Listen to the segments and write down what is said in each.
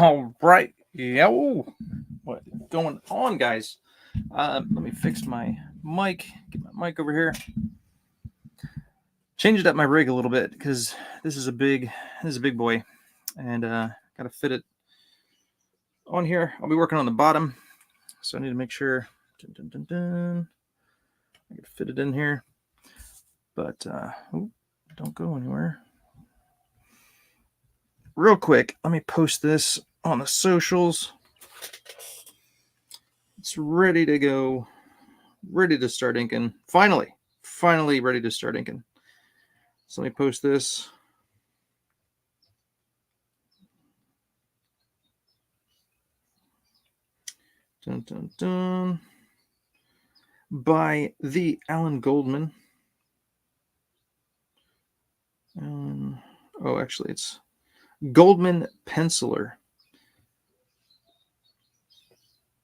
All right. Yo. What's going on, guys? Let me fix my mic. Get my mic over here. Changed up my rig a little bit because this is a big boy, and gotta fit it on here. I'll be working on the bottom, so I need to make sure I can fit it in here. But don't go anywhere. Real quick, let me post this on the socials. It's ready to go, ready to start inking. Finally ready to start inking. So let me post this. Dun, dun, dun. By the Allan Goldman. Actually, it's Goldman Penciler.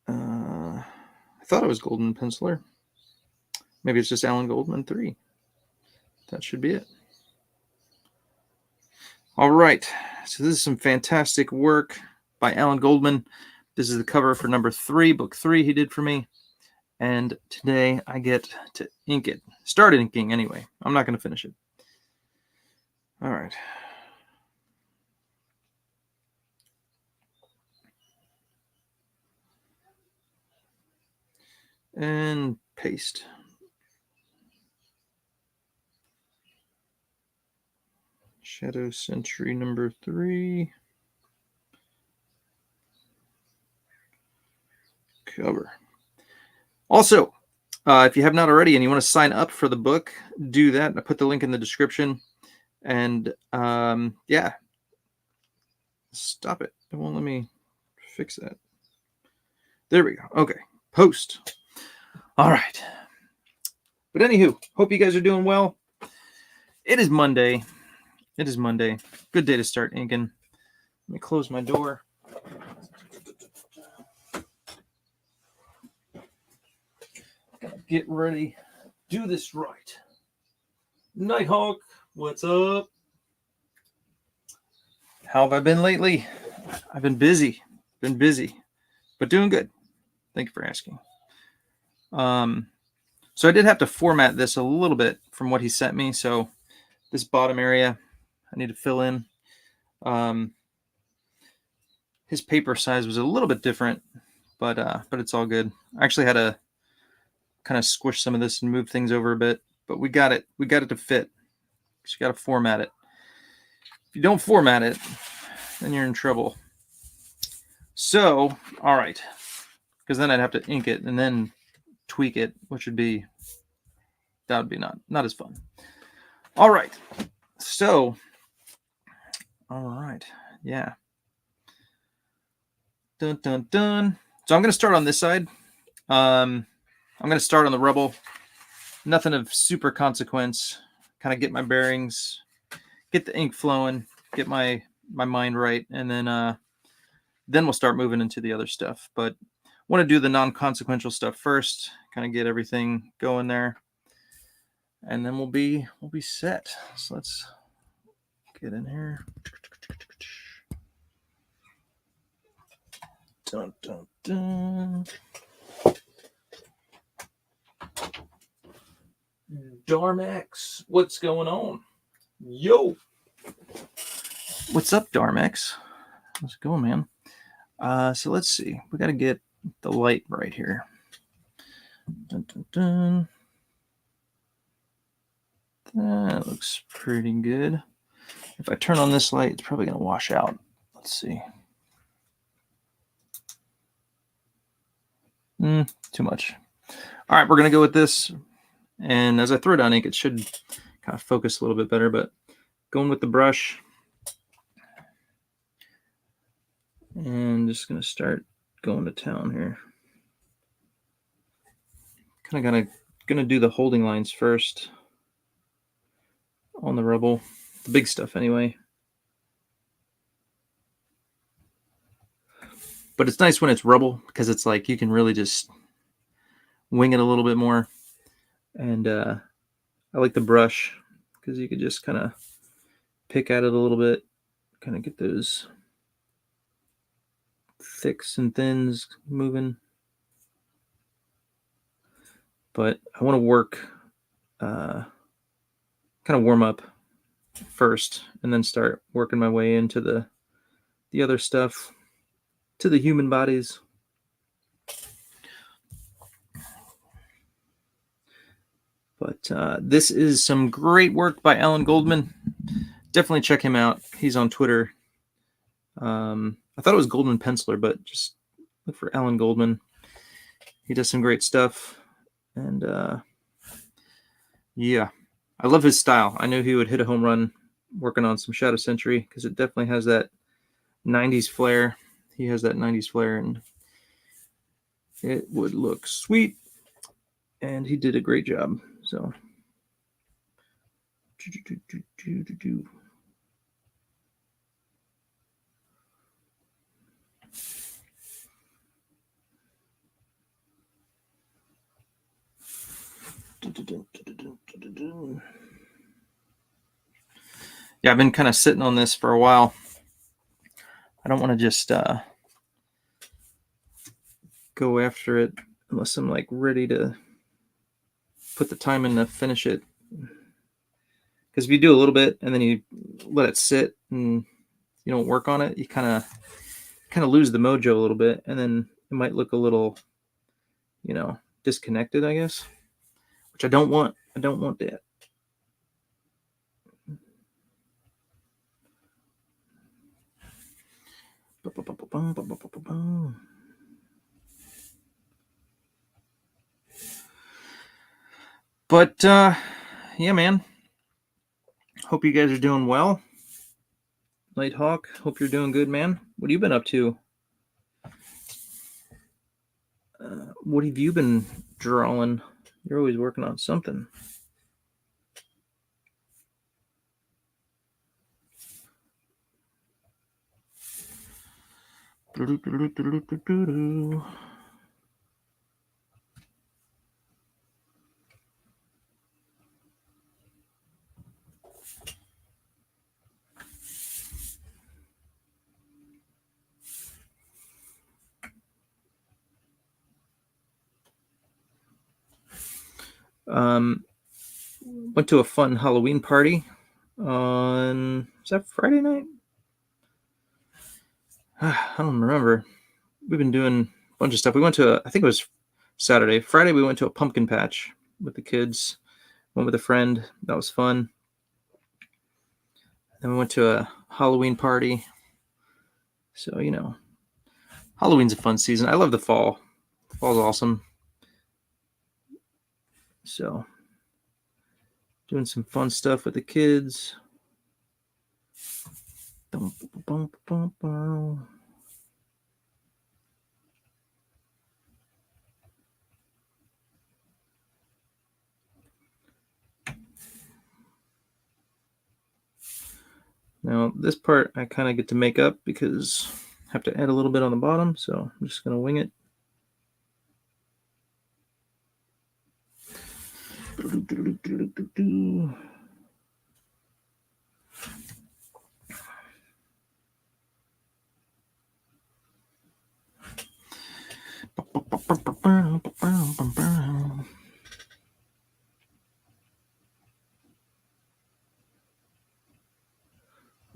I thought it was Goldman Penciler. Maybe it's just Allan Goldman 3. That should be it. All right. So this is some fantastic work by Allan Goldman. This is the cover for number 3, book 3 he did for me. And today I get to ink it. Start inking anyway. I'm not going to finish it. All right. And paste. Shadow Sentry number 3. Cover. Also, if you have not already and you want to sign up for the book, do that. I put the link in the description. And yeah, stop it. It won't let me fix that. There we go. Okay, post. All right. But anywho, hope you guys are doing well. It is Monday. Good day to start inking. Let me close my door. Gotta get ready. Do this right. Nighthawk, what's up? How have I been lately? I've been busy. But doing good. Thank you for asking. So I did have to format this a little bit from what he sent me. So this bottom area I need to fill in. His paper size was a little bit different, but it's all good. I actually had to kind of squish some of this and move things over a bit, but we got it to fit. So you got to format it. If you don't format it, then you're in trouble. So, all right, because then I'd have to ink it and then tweak it, which would be not as fun. All right. So, all right. Yeah. Dun, dun, dun. So I'm going to start on this side. I'm going to start on the rubble. Nothing of super consequence. Kind of get my bearings, get the ink flowing, get my mind right, and then we'll start moving into the other stuff. But want to do the non-consequential stuff first, kind of get everything going there, and then we'll be set. So let's get in here. Dun, dun, dun. Darmex, what's going on? Yo, what's up, Darmex? How's it going, man? So let's see. We got to get the light right here. Dun, dun, dun. That looks pretty good. If I turn on this light, it's probably going to wash out. Let's see. Too much. All right, we're going to go with this. And as I throw down ink, it should kind of focus a little bit better, but going with the brush. And just going to start going to town here. Kind of going to do the holding lines first on the rubble. The big stuff anyway. But it's nice when it's rubble because it's like you can really just wing it a little bit more. And I like the brush because you could just kind of pick at it a little bit, kind of get those thicks and thins moving. But I want to work, kind of warm up first, and then start working my way into the other stuff, to the human bodies. But this is some great work by Allan Goldman. Definitely check him out. He's on Twitter. I thought it was Goldman Penciler, but just look for Allan Goldman. He does some great stuff. And yeah, I love his style. I knew he would hit a home run working on some Shadow Sentry, because it definitely has that 90s flair. He has that 90s flair, and it would look sweet. And he did a great job. So yeah, I've been kind of sitting on this for a while. I don't want to just go after it unless I'm like ready to put the time in to finish it. Because if you do a little bit and then you let it sit and you don't work on it, you kind of lose the mojo a little bit, and then it might look a little, disconnected, I guess, which I don't want. I don't want that. But yeah, man. Hope you guys are doing well. Nighthawk, hope you're doing good, man. What have you been up to? What have you been drawing? You're always working on something. Went to a fun Halloween party on, was that Friday night? I don't remember. We've been doing a bunch of stuff. We went to, I think it was Saturday. Friday, we went to a pumpkin patch with the kids. Went with a friend. That was fun. Then we went to a Halloween party. So, Halloween's a fun season. I love the fall. Fall's awesome. So, doing some fun stuff with the kids. Now, this part I kind of get to make up because I have to add a little bit on the bottom, so I'm just going to wing it.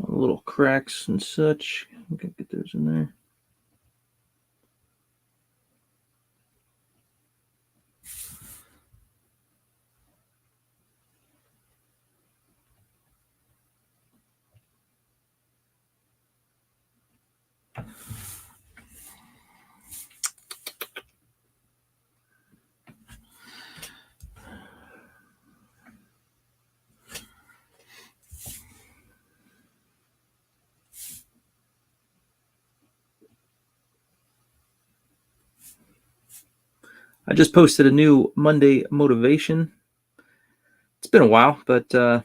Little cracks and such. I can get those in there. I just posted a new Monday motivation. It's been a while, but took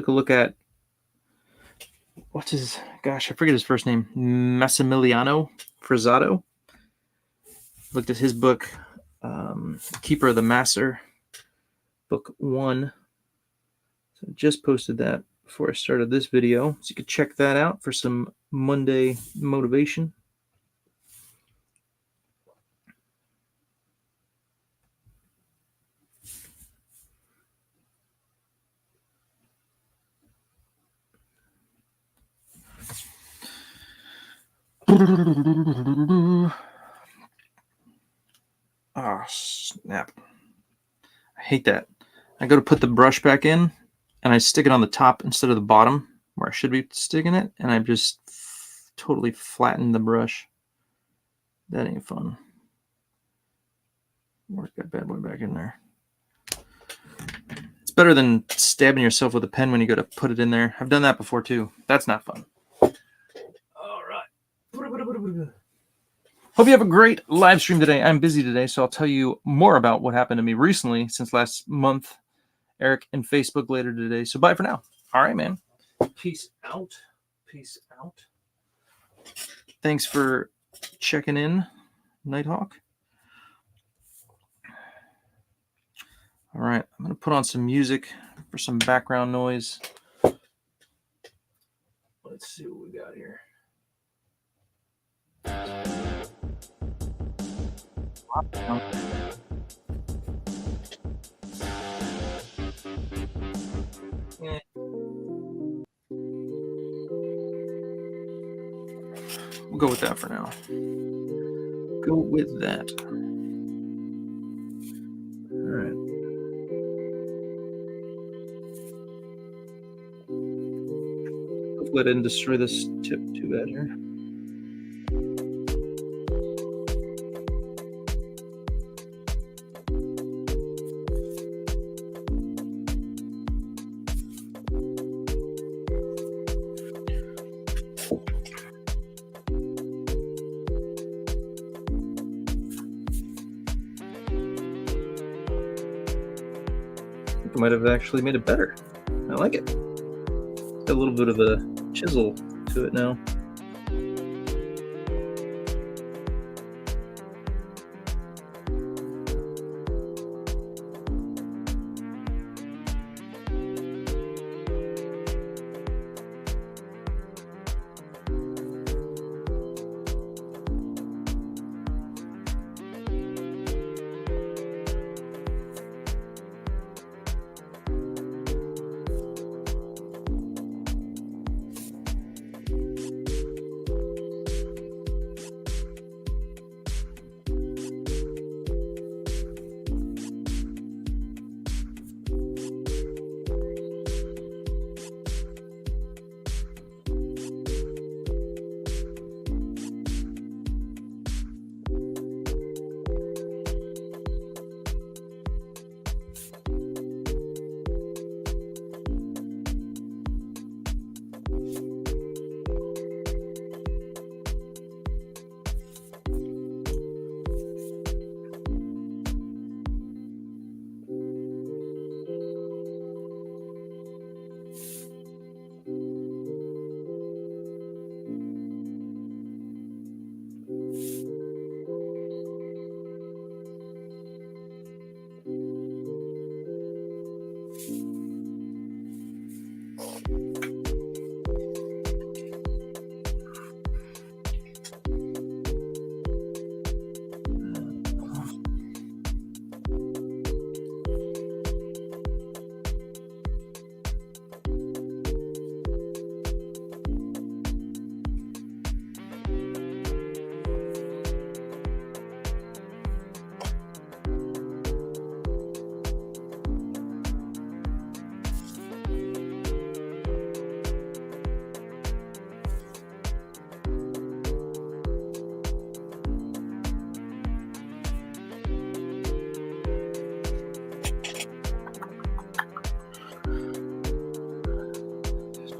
a look at, I forget his first name, Massimiliano Frizzato. Looked at his book, Keeper of the Master, book 1. So just posted that before I started this video, so you could check that out for some Monday motivation. Oh, snap. I hate that. I go to put the brush back in, and I stick it on the top instead of the bottom, where I should be sticking it, and I just totally flatten the brush. That ain't fun. Work that bad boy back in there. It's better than stabbing yourself with a pen when you go to put it in there. I've done that before too. That's not fun. All right. Hope you have a great live stream today. I'm busy today, so I'll tell you more about what happened to me recently since last month. Eric and Facebook later today. So bye for now. All right, man. Peace out. Peace out. Thanks for checking in, Nighthawk. All right, I'm going to put on some music for some background noise. Let's see what we got here. We'll go with that for now. Go with that. All right. Hopefully I didn't destroy this tip too bad here. I might have actually made it better. I like it. Got a little bit of a chisel to it now.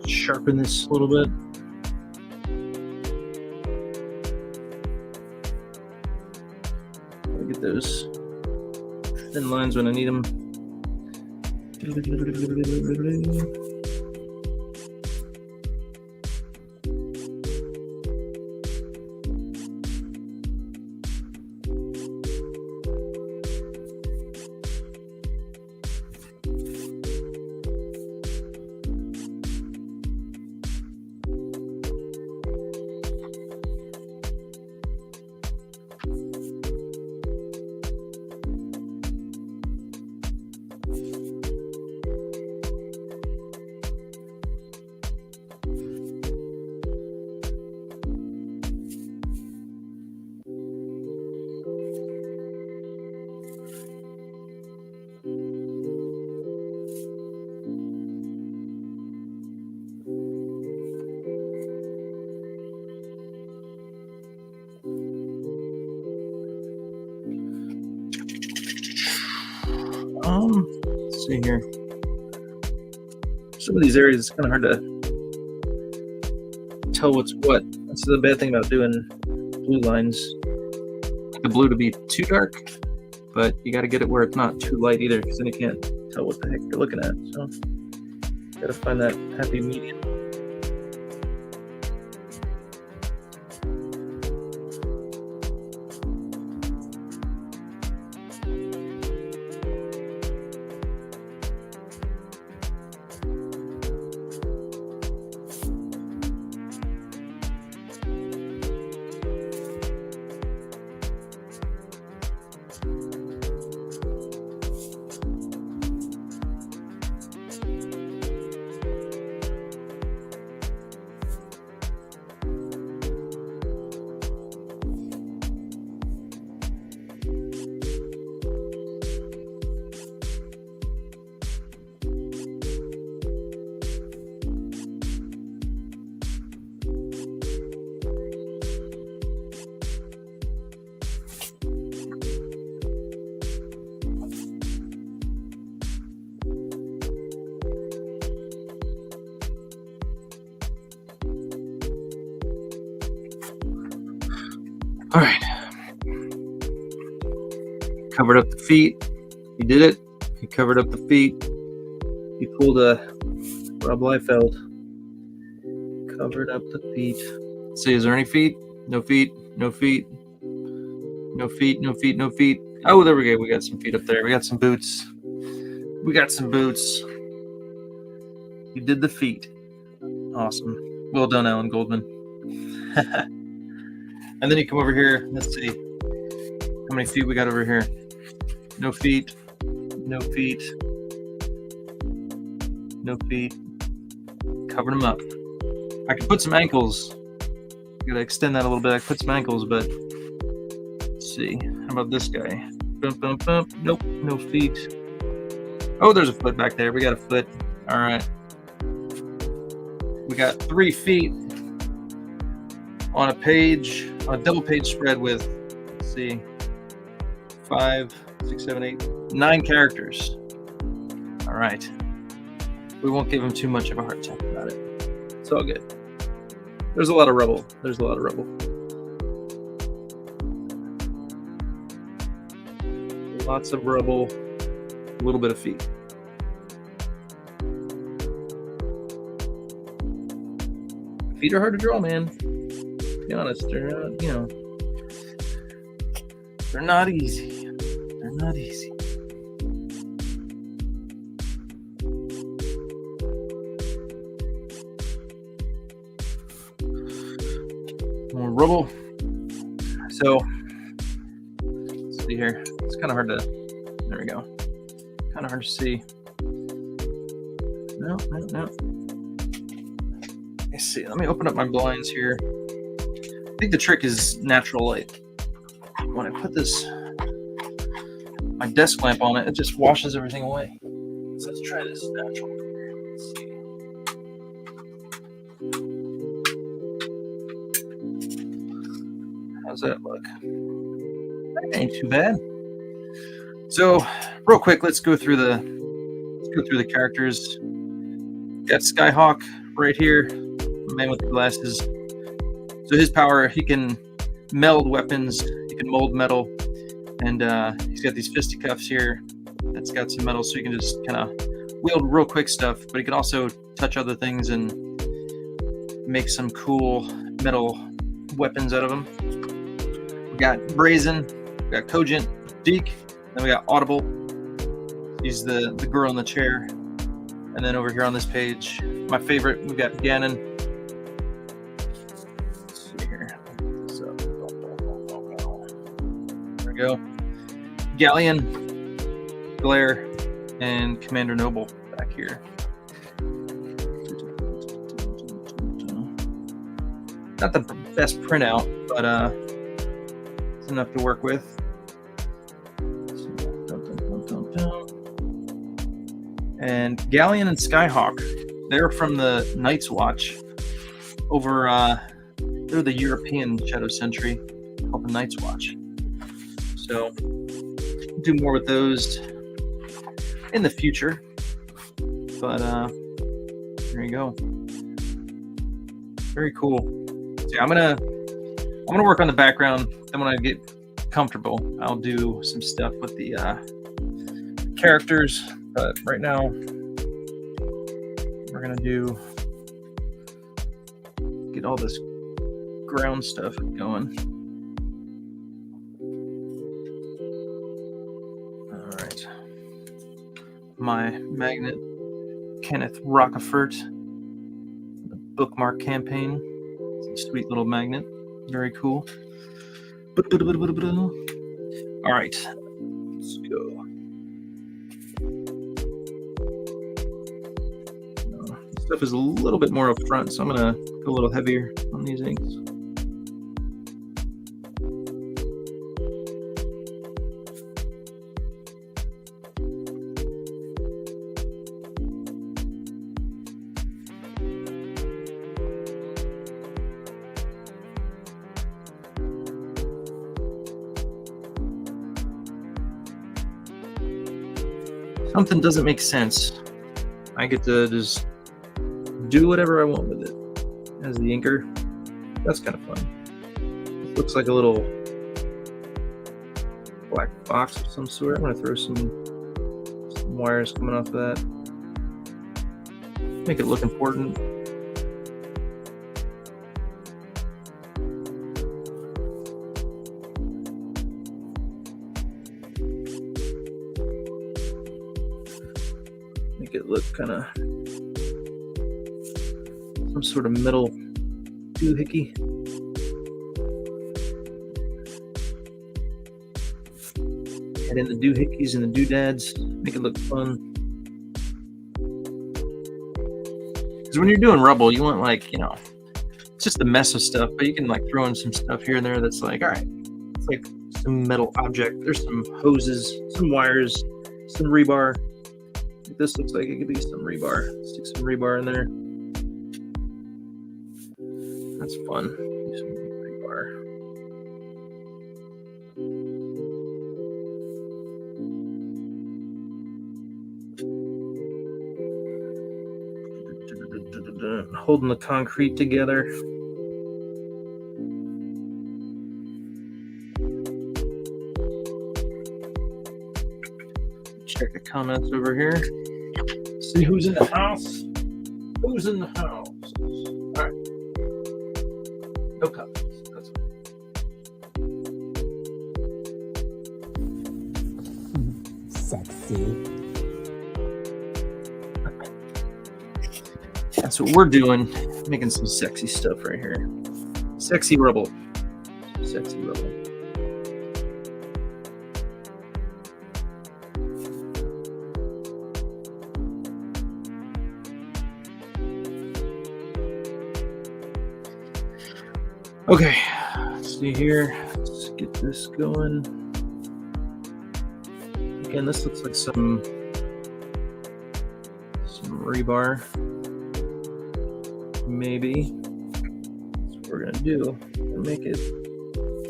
Sharpen this a little bit. Get those thin lines when I need them. Let's see here. Some of these areas, it's kind of hard to tell what's what. That's the bad thing about doing blue lines. The blue to be too dark, but you got to get it where it's not too light either, because then you can't tell what the heck you're looking at. So got to find that happy medium. All right. Covered up the feet. He did it. He covered up the feet. He pulled a Rob Liefeld. Covered up the feet. Let's see, is there any feet? No feet. No feet. No feet. No feet. No feet. Oh, there we go. We got some feet up there. We got some boots. We got some boots. You did the feet. Awesome. Well done, Allan Goldman. And then you come over here. Let's see how many feet we got over here. No feet. No feet. No feet. Covered them up. I could put some ankles. I gotta extend that a little bit. I could put some ankles, but let's see. How about this guy? Bump, bump, bump. Nope. No feet. Oh, there's a foot back there. We got a foot. All right. We got 3 feet on a page, on a double page spread with, let's see, 5, 6, 7, 8, 9 characters. All right. We won't give him too much of a hard time about it. It's all good. There's a lot of rubble. There's a lot of rubble. Lots of rubble, a little bit of feet. Feet are hard to draw, man. To be honest, they're not, they're not easy. They're not easy. More rubble. So, let's see here. It's kind of hard to, there we go. Kind of hard to see. No. Let's see. Let me open up my blinds here. I think the trick is natural light. When I put my desk lamp on it, it just washes everything away. So let's try this natural. Let's see. How's that look? That ain't too bad. So, real quick, let's go through the characters. Got Skyhawk right here, the man with the glasses. So his power, he can meld weapons, he can mold metal, and he's got these fisticuffs here that's got some metal, so you can just kind of wield real quick stuff, but he can also touch other things and make some cool metal weapons out of them. We got Brazen, we got Cogent, Deke, then we got Audible. He's the girl in the chair. And then over here on this page, my favorite, we've got Ganon. Let's see here. There we go. Galleon, Glare, and Commander Noble back here. Not the best printout, but it's enough to work with. And Galleon and Skyhawk, they're from the Night's Watch over, they're the European Shadow Sentry called the Night's Watch. So do more with those. in the future. But there you go. Very cool. So yeah, I'm gonna work on the background. Then when I get comfortable, I'll do some stuff with the characters. But right now, we're gonna get all this ground stuff going. All right, my magnet, Kenneth Rockefort, the bookmark campaign. It's a sweet little magnet. Very cool. All right, let's go. This stuff is a little bit more up front, so I'm gonna go a little heavier on these inks. Something doesn't make sense. I get to just do whatever I want with it as the inker. That's kind of fun. It looks like a little black box of some sort. I'm going to throw some wires coming off of that. Make it look important. Make it look kind of some sort of metal doohickey. Add in the doohickeys and the doodads. Make it look fun. Because when you're doing rubble, you want, like, you know, it's just a mess of stuff, but you can like throw in some stuff here and there that's like, all right, it's like some metal object. There's some hoses, some wires, some rebar. This looks like it could be some rebar. Stick some rebar in there. That's fun. Do some rebar. Holding the concrete together. Check the comments over here. See who's in the house. Who's in the house? All right. No comments. That's Sexy. That's what we're doing. Making some sexy stuff right here. Sexy rubble. Sexy rubble. Okay, let's see here. Let's get this going. Again, this looks like some rebar. Maybe. That's what we're gonna do. Make it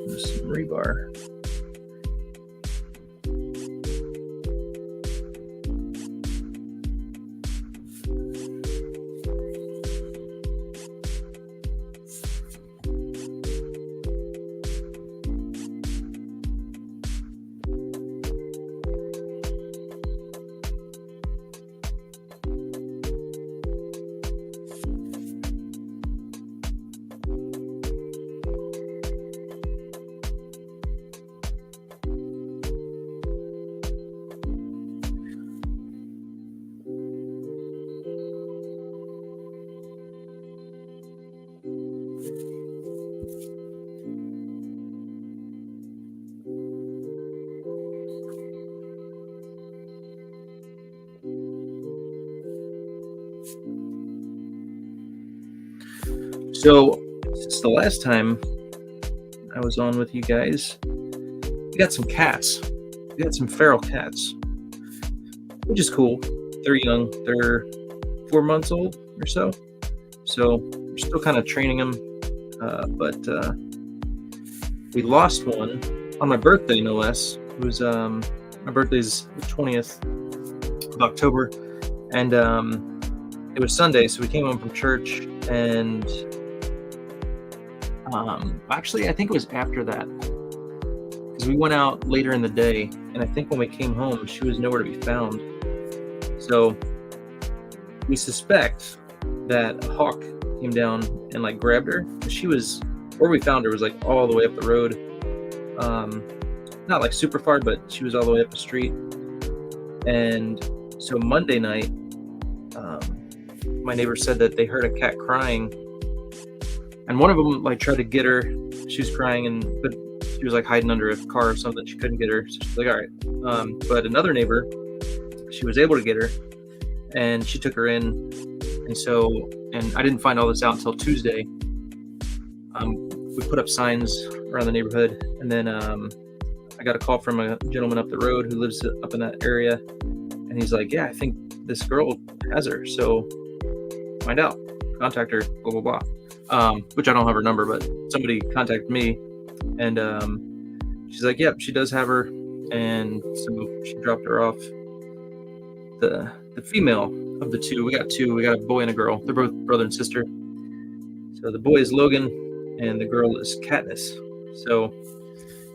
with some rebar. So, since the last time I was on with you guys, we got some cats. We got some feral cats, which is cool. They're young. They're 4 months old or so. So, we're still kind of training them. But we lost one on my birthday, no less. It was my birthday's the 20th of of October, and it was Sunday, so we came home from church, and actually, I think it was after that, because we went out later in the day, and I think when we came home, she was nowhere to be found. So we suspect that a hawk came down and like grabbed her. She was, where we found her was like all the way up the road, not like super far, but she was all the way up the street. And so Monday night, my neighbor said that they heard a cat crying, and one of them like tried to get her. She was crying, but she was like hiding under a car or something. She couldn't get her, so she's like, all right. But another neighbor, she was able to get her, and she took her in. And I didn't find all this out until Tuesday. We put up signs around the neighborhood, and then I got a call from a gentleman up the road who lives up in that area, and he's like, yeah, I think this girl has her, so find out, contact her, blah blah blah. Which I don't have her number, but somebody contacted me, and she's like, yep, she does have her. And so she dropped her off. The female of the two, we got a boy and a girl. They're both brother and sister. So the boy is Logan and the girl is Katniss. So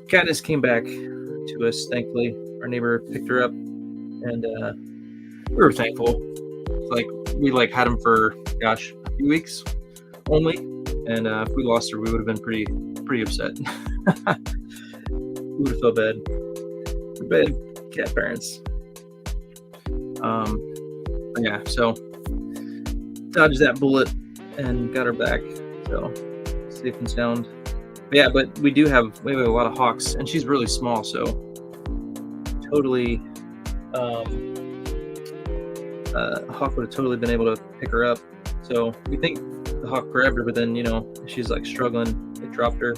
Katniss came back to us, thankfully. Our neighbor picked her up, and we were thankful. Like, we like had him for a few weeks only, and if we lost her, we would have been pretty upset. We would have felt bad. We're bad cat parents. Yeah, so dodged that bullet and got her back, so safe and sound. Yeah, but we have a lot of hawks, and she's really small, so totally a hawk would have totally been able to pick her up. So we think the hawk grabbed her, but then she's like struggling. It dropped her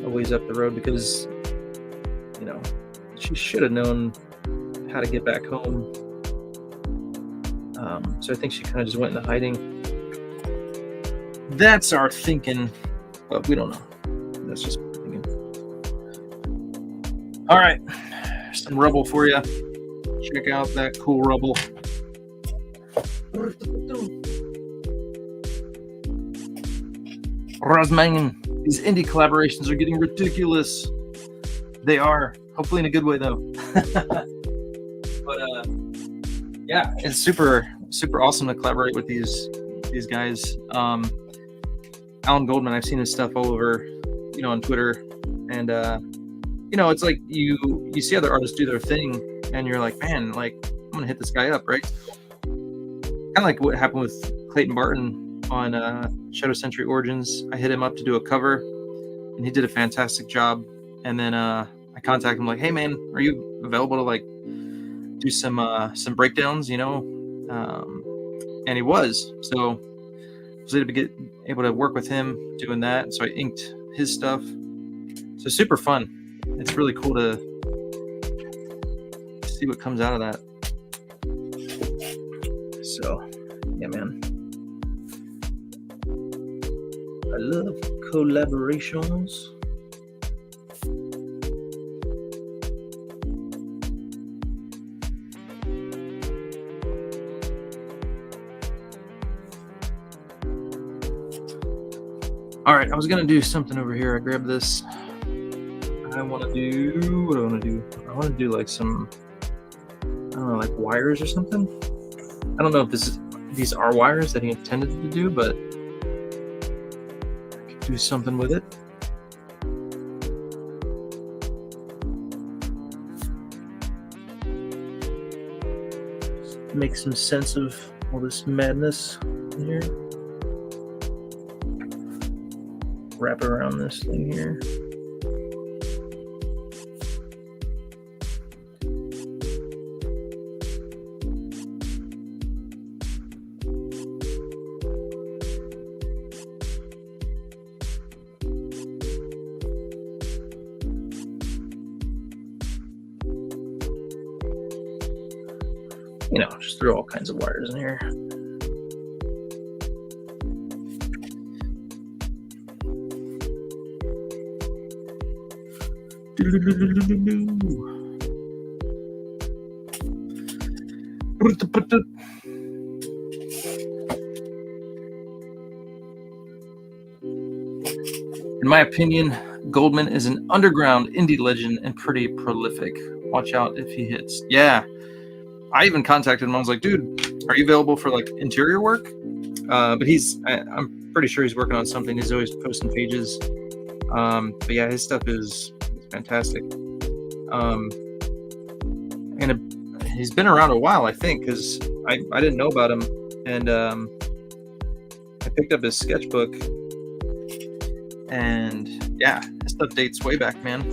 a ways up the road, because she should have known how to get back home. So I think she kind of just went into hiding. That's our thinking, but we don't know. That's just thinking. All right, some rubble for you. Check out that cool rubble. Rosman, these indie collaborations are getting ridiculous. They are, hopefully in a good way though. But yeah, it's super awesome to collaborate with these guys. Allan Goldman, I've seen his stuff all over, on Twitter, and it's like you see other artists do their thing, and you're like, man, like, I'm gonna hit this guy up, right? Kind of like what happened with Clayton Barton on Shadow Sentry Origins. I hit him up to do a cover, and he did a fantastic job. And then I contacted him like, hey man, are you available to like do some breakdowns, and he was. So I was able to work with him doing that. So I inked his stuff. So super fun. It's really cool to see what comes out of that. So yeah, man. I love collaborations. All right, I was gonna do something over here. I grabbed this. I want to do, what do I want to do? I want to do like some, I don't know, like wires or something. I don't know if these are wires that he intended to do, but I could do something with it. Just make some sense of all this madness in here. Wrap around this thing here. Just throw all kinds of wires in here. In my opinion, Goldman is an underground indie legend and pretty prolific. Watch out if he hits. Yeah, I even contacted him. I was like, dude, are you available for like interior work? But I'm pretty sure he's working on something. He's always posting pages. But yeah, his stuff is fantastic. He's been around a while, I think, because I didn't know about him, and I picked up his sketchbook, and yeah, his stuff dates way back, man.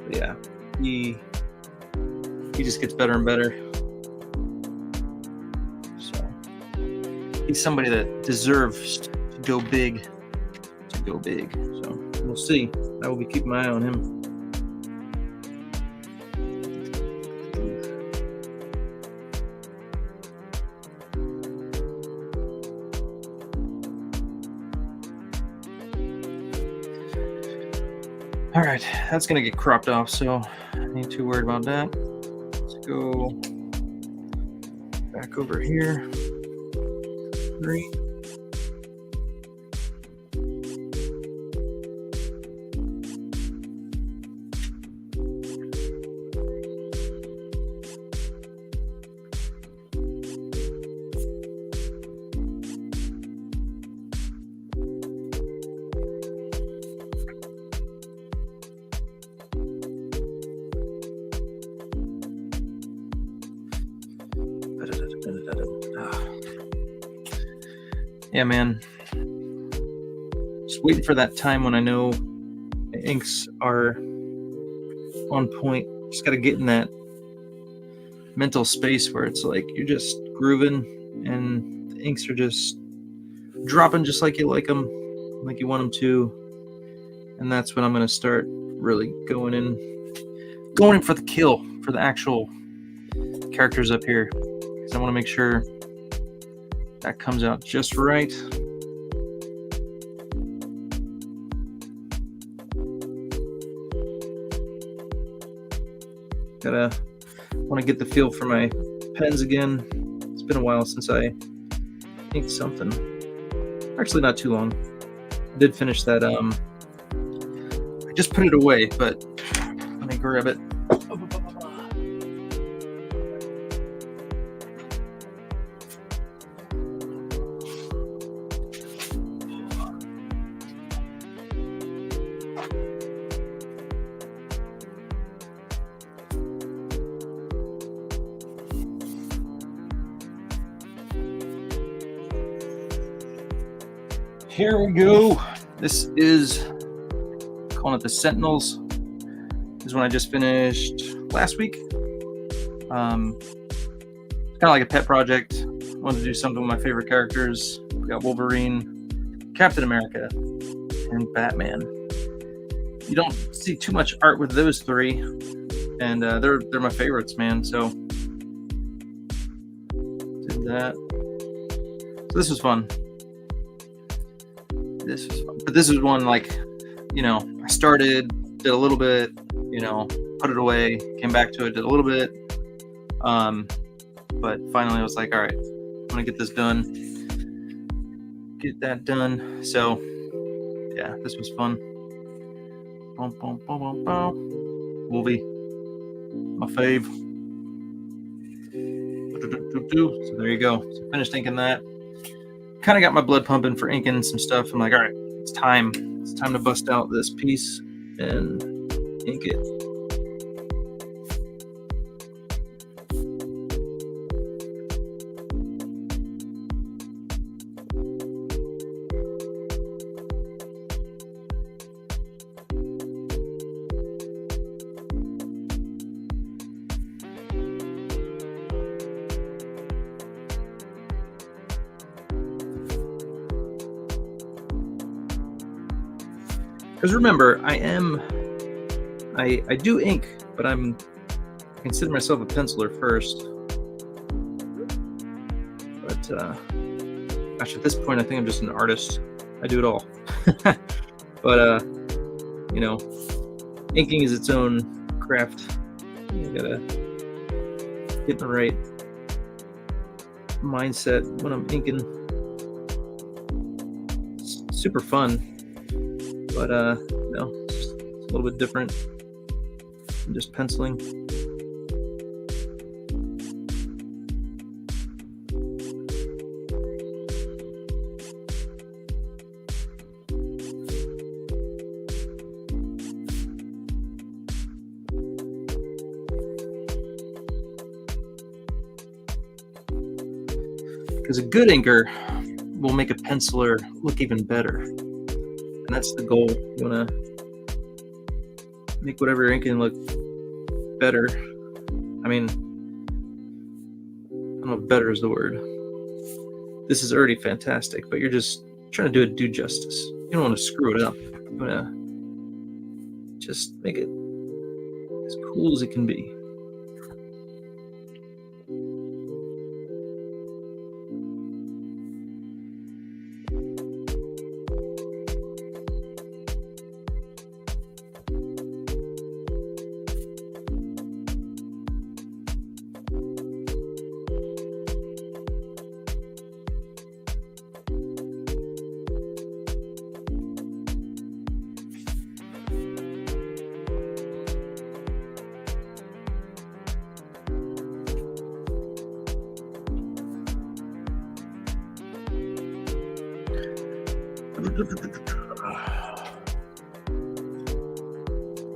But yeah, he just gets better and better. So he's somebody that deserves to go big. So we'll see. I will be keeping my eye on him. All right, that's gonna get cropped off, so I ain't too worried about that. Let's go back over here. 3. Yeah, man. Just waiting for that time when I know the inks are on point. Just got to get in that mental space where it's like you're just grooving and the inks are just dropping just like you like them, like you want them to. And that's when I'm going to start really going in for the kill, for the actual characters up here. Because I want to make sure that comes out just right. Want to get the feel for my pens again. It's been a while since I inked something. Actually, not too long. I did finish that. I just put it away, but let me grab it. Here we go. This is calling it the Sentinels. This is one I just finished last week. It's kind of like a pet project. I wanted to do something with my favorite characters. We got Wolverine, Captain America, and Batman. You don't see too much art with those three, and they're my favorites, man. So did that. So this was fun. But this is one, like, I started, did a little bit, put it away, came back to it, did a little bit. But finally I was like, all right, I'm gonna get this done. Get that done. So yeah, this was fun. Wolvie, my fave. So there you go. So finished inking that. Kind of got my blood pumping for inking some stuff. I'm like, all right, it's time to bust out this piece and ink it. Because remember, I do ink, but I consider myself a penciler first. But gosh, at this point, I think I'm just an artist. I do it all. But inking is its own craft. You gotta getting the right mindset when I'm inking. It's super fun, but it's just a little bit different than just penciling. Because a good inker will make a penciler look even better. And that's the goal. You want to make whatever you're inking look better. I mean, I don't know if better is the word. This is already fantastic, but you're just trying to do justice. You don't want to screw it up. You want to just make it as cool as it can be.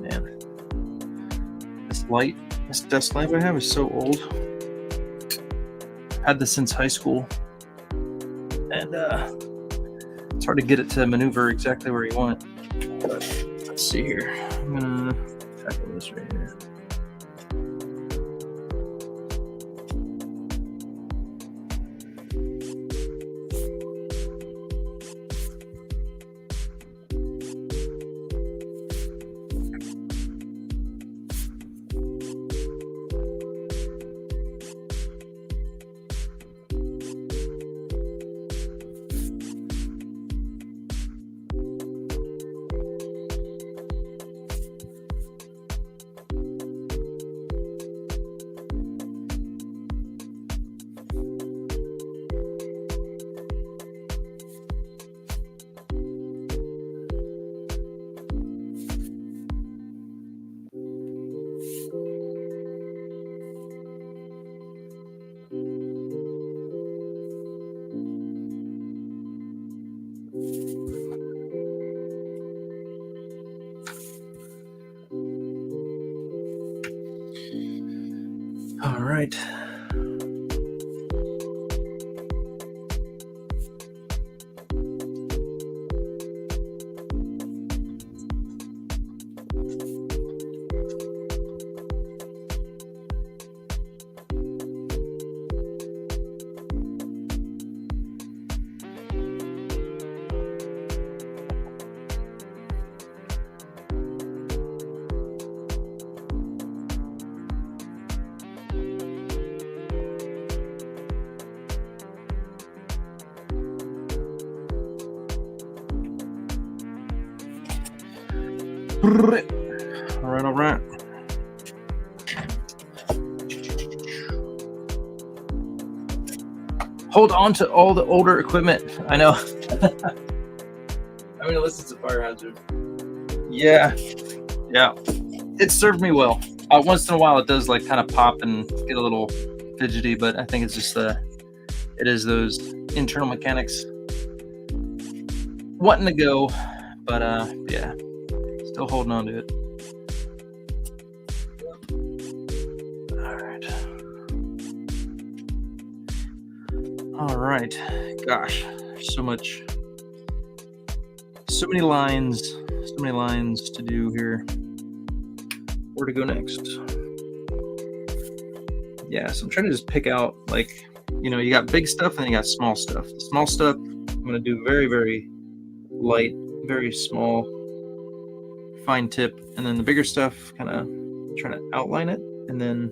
Man, this desk lamp I have is so old. Had this since high school, and it's hard to get it to maneuver exactly where you want it. But let's see here. I'm gonna tackle this right here. All right. All right. Hold on to all the older equipment. I know. I'm gonna listen to Fire Hazard. Yeah. It served me well. Once in a while, it does like kind of pop and get a little fidgety, but I think it's just it is those internal mechanics wanting to go, but yeah, still holding on to it. All right. Gosh, so many lines to do here. Where to go next? Yeah, so I'm trying to just pick out, like, you got big stuff and then you got small stuff. The small stuff I'm going to do very, very light, very small, fine tip, and then the bigger stuff kind of trying to outline it, and then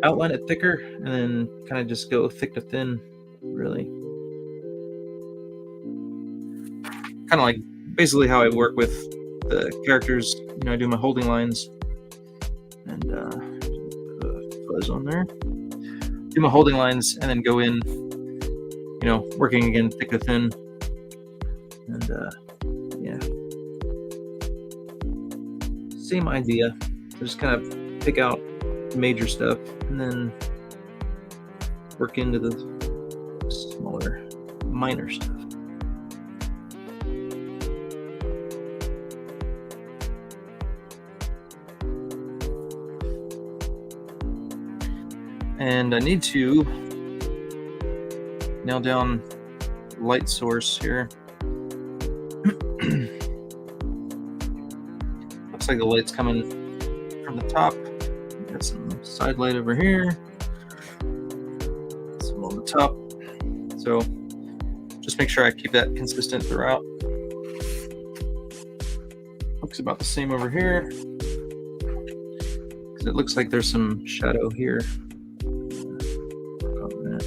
outline it thicker, and then kind of just go thick to thin, really. Kind of like basically how I work with the characters. I do my holding lines. and the fuzz on there. Do my holding lines and then go in, working again thick to thin. And yeah, same idea. Just kind of pick out major stuff and then work into the smaller, minor stuff. And I need to nail down light source here. Looks like the light's coming from the top. Got some side light over here, some on the top. So just make sure I keep that consistent throughout. Looks about the same over here, because it looks like there's some shadow here. Work on that.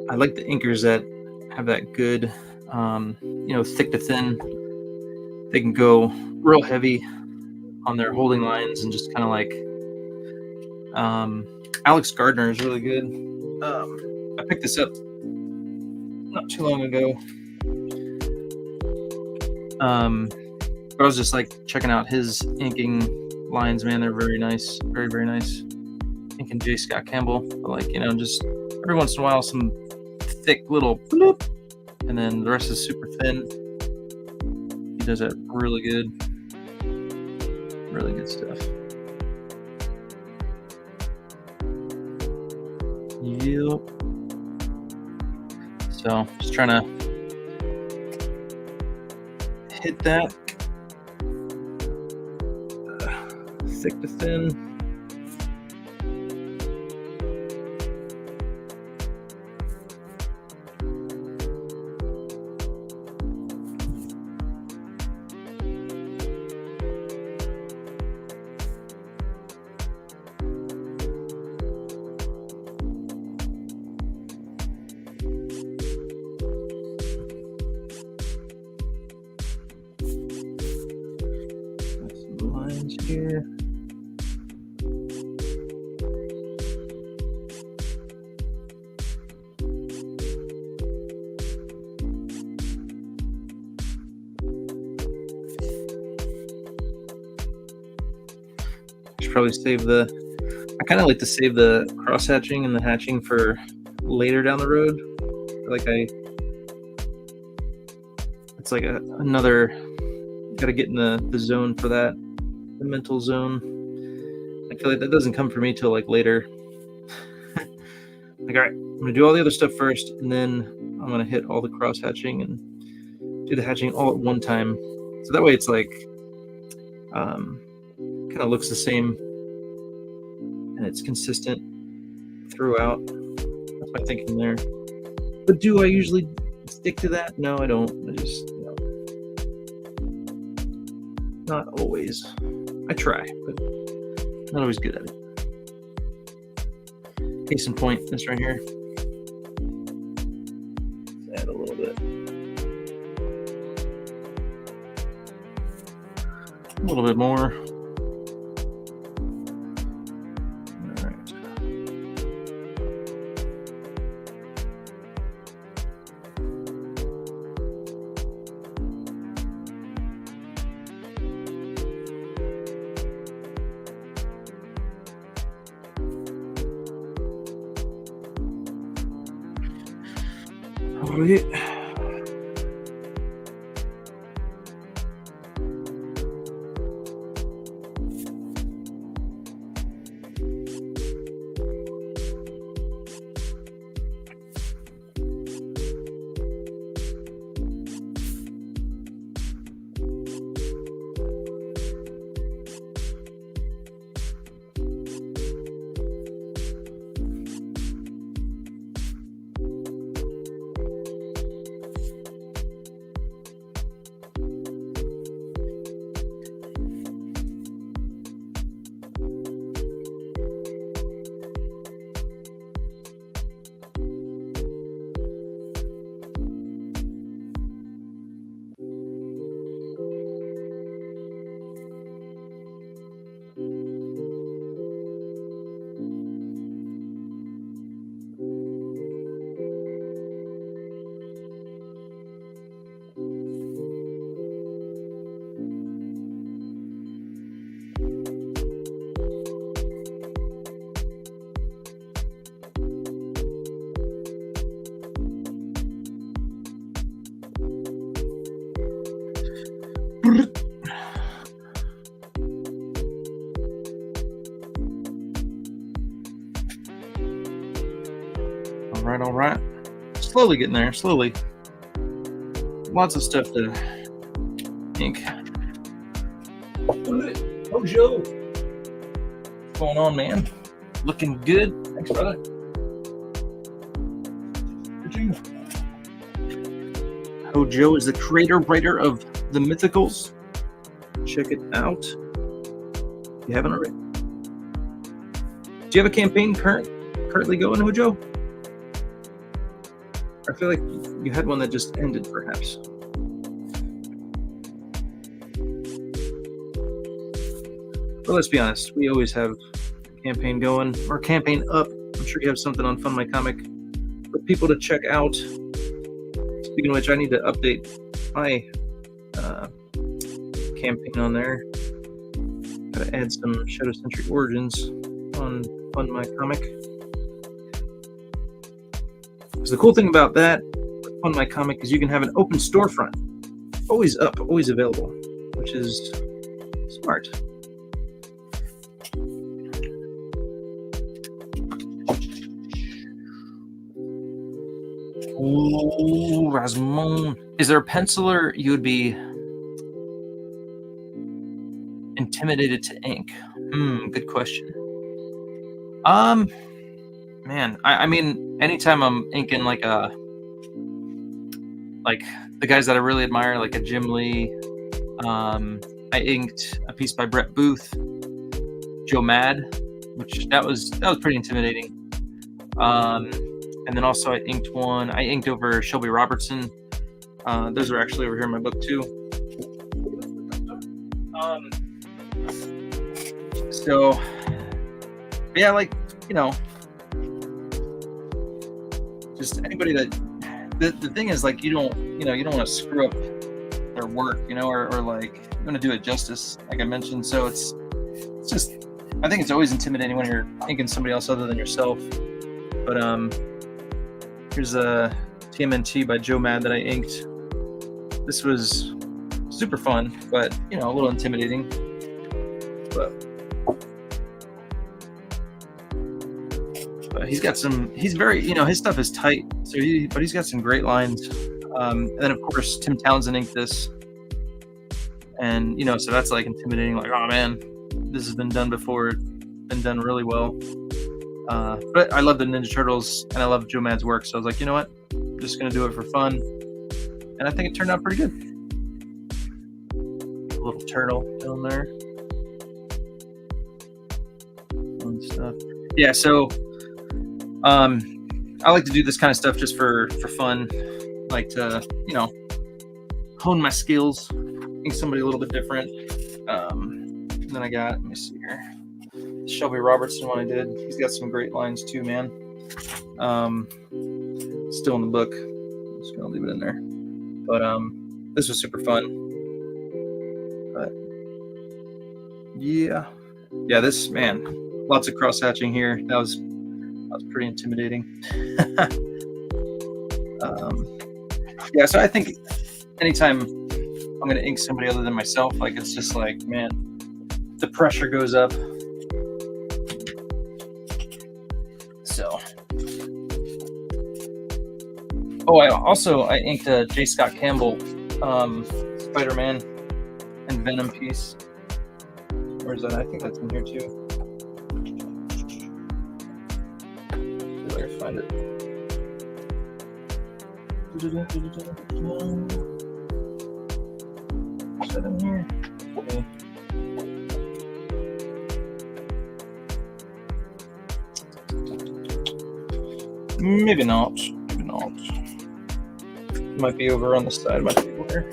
I like the inkers that have that good, thick to thin. They can go real heavy on their holding lines and just kind of like, Alex Gardner is really good. I picked this up not too long ago. But I was just like checking out his inking lines, man. They're very nice, very, very nice. Inking J. Scott Campbell, but like, just every once in a while, some thick little bloop, and then the rest is super thin. He does that really good stuff. Yep. So just trying to hit that thick to thin. Here. Should probably save I kind of like to save the cross hatching and the hatching for later down the road. It's like another, gotta get in the zone for that. The mental zone. I feel like that doesn't come for me till like later. Like, all right, I'm gonna do all the other stuff first, and then I'm gonna hit all the cross hatching and do the hatching all at one time. So that way it's like kind of looks the same and it's consistent throughout. That's my thinking there. But do I usually stick to that? No, I don't. I just, not always. I try, but not always good at it. Case in point, this right here. Let's add a little bit. A little bit more. All right. Oh, yeah. All right. Slowly getting there, slowly. Lots of stuff to ink. Oh, Joe. What's going on, man? Looking good. Thanks, brother. Joe is the creator, writer of The Mythicals. Check it out if you haven't already. Do you have a campaign currently going, Hojo? I feel like you had one that just ended, perhaps. But let's be honest, we always have a campaign going or campaign up. I'm sure you have something on Fund My Comic for people to check out. Speaking of which, I need to update my campaign on there. Gotta add some Shadow Sentry Origins on Fund My Comic. So the cool thing about that with Fund My Comic is you can have an open storefront, always up, always available, which is smart. Oh, Rasmon. Is there a penciler you would be intimidated to ink? Good question. Man, I mean, anytime I'm inking like the guys that I really admire, like a Jim Lee. I inked a piece by Brett Booth, Joe Mad, which that was pretty intimidating. And then also I inked over Shelby Robertson. Those are actually over here in my book too. So yeah, like, you know, just anybody that the thing is, like, you don't want to screw up their work, you know, or like you want to do it justice, like I mentioned. So it's just, I think it's always intimidating when you're inking somebody else other than yourself. But here's a TMNT by Joe Mad that I inked. This was super fun, but, you know, a little intimidating. But he's very, you know, his stuff is tight. So but he's got some great lines. And then of course Tim Townsend inked this, and, you know, so that's like intimidating. Like, oh man, this has been done before, been done really well. But I love the Ninja Turtles and I love Joe Mad's work, so I was like, you know what, I'm just gonna do it for fun, and I think it turned out pretty good. A little turtle down there. Fun stuff. Yeah, so I like to do this kind of stuff just for fun, like to, you know, hone my skills, ink somebody a little bit different. Then I got, let me see here, Shelby Robertson one I did. He's got some great lines too, man. Still in the book. I'm just gonna leave it in there. But this was super fun. But yeah, this, man, lots of cross hatching here. That was pretty intimidating. Yeah, so I think anytime I'm gonna ink somebody other than myself, like, it's just like, man, the pressure goes up. So, I inked a J. Scott Campbell Spider-Man and Venom piece. Where is that? I think that's in here too. See if I can find it. Is that in here? Okay. Maybe not. Might be over on the side of my table here.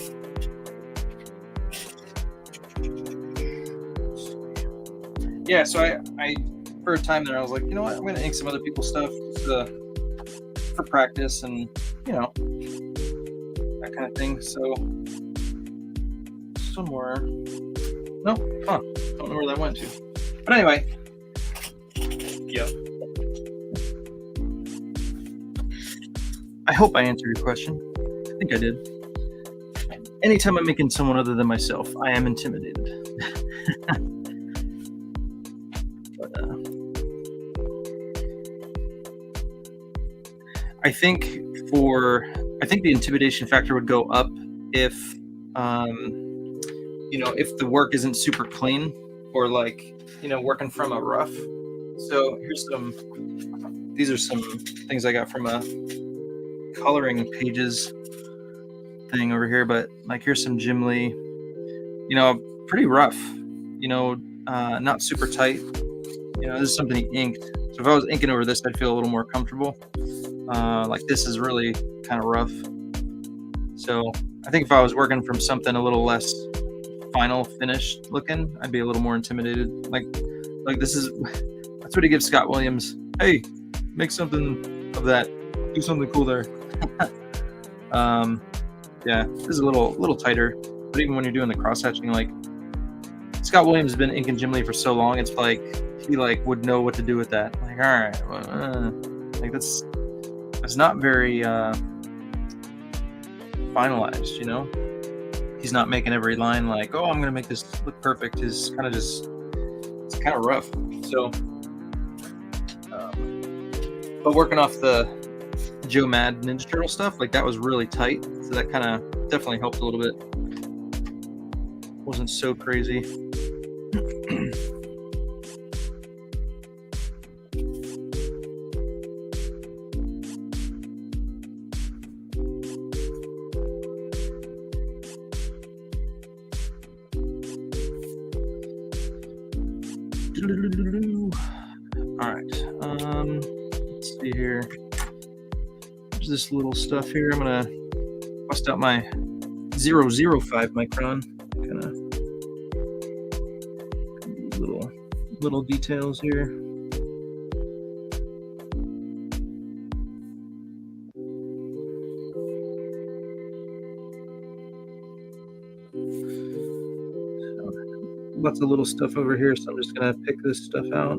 Yeah, so I for a time there I was like, you know what, I'm gonna ink some other people's stuff just, for practice and, you know, that kind of thing. So somewhere, no, don't know where that went to. But anyway, yeah. I hope I answered your question. I think I did. Anytime I'm making someone other than myself, I am intimidated. I think for I think the intimidation factor would go up if if the work isn't super clean, or like working from a rough. So these are some things I got from a coloring pages thing over here, but like here's some Jim Lee, pretty rough, not super tight. This is something he inked. So if I was inking over this, I'd feel a little more comfortable. Like this is really kind of rough. So I think if I was working from something a little less final finished looking, I'd be a little more intimidated. Like that's what he gives Scott Williams. Hey, make something of that. Do something cool there. Yeah, this is a little tighter. But even when you're doing the cross hatching, like Scott Williams has been inking Jim Lee for so long, it's like he would know what to do with that. Like, all right, well, like that's not very finalized. He's not making every line like, oh, I'm gonna make this look perfect. It's kind of rough. So, but working off the Joe Mad Ninja Turtle stuff, like that was really tight. So that kind of definitely helped a little bit. Wasn't so crazy. All right. Let's see here. There's this little stuff here. I'm gonna bust out my 0.05 micron. Kind of little details here. Lots of little stuff over here, so I'm just gonna pick this stuff out.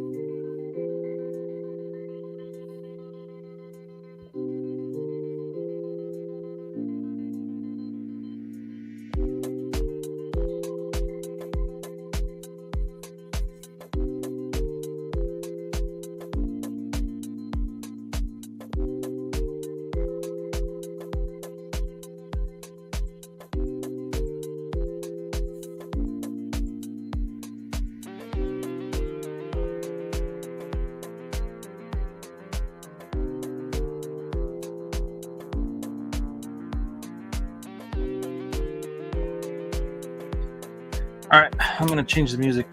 All right, I'm gonna change the music.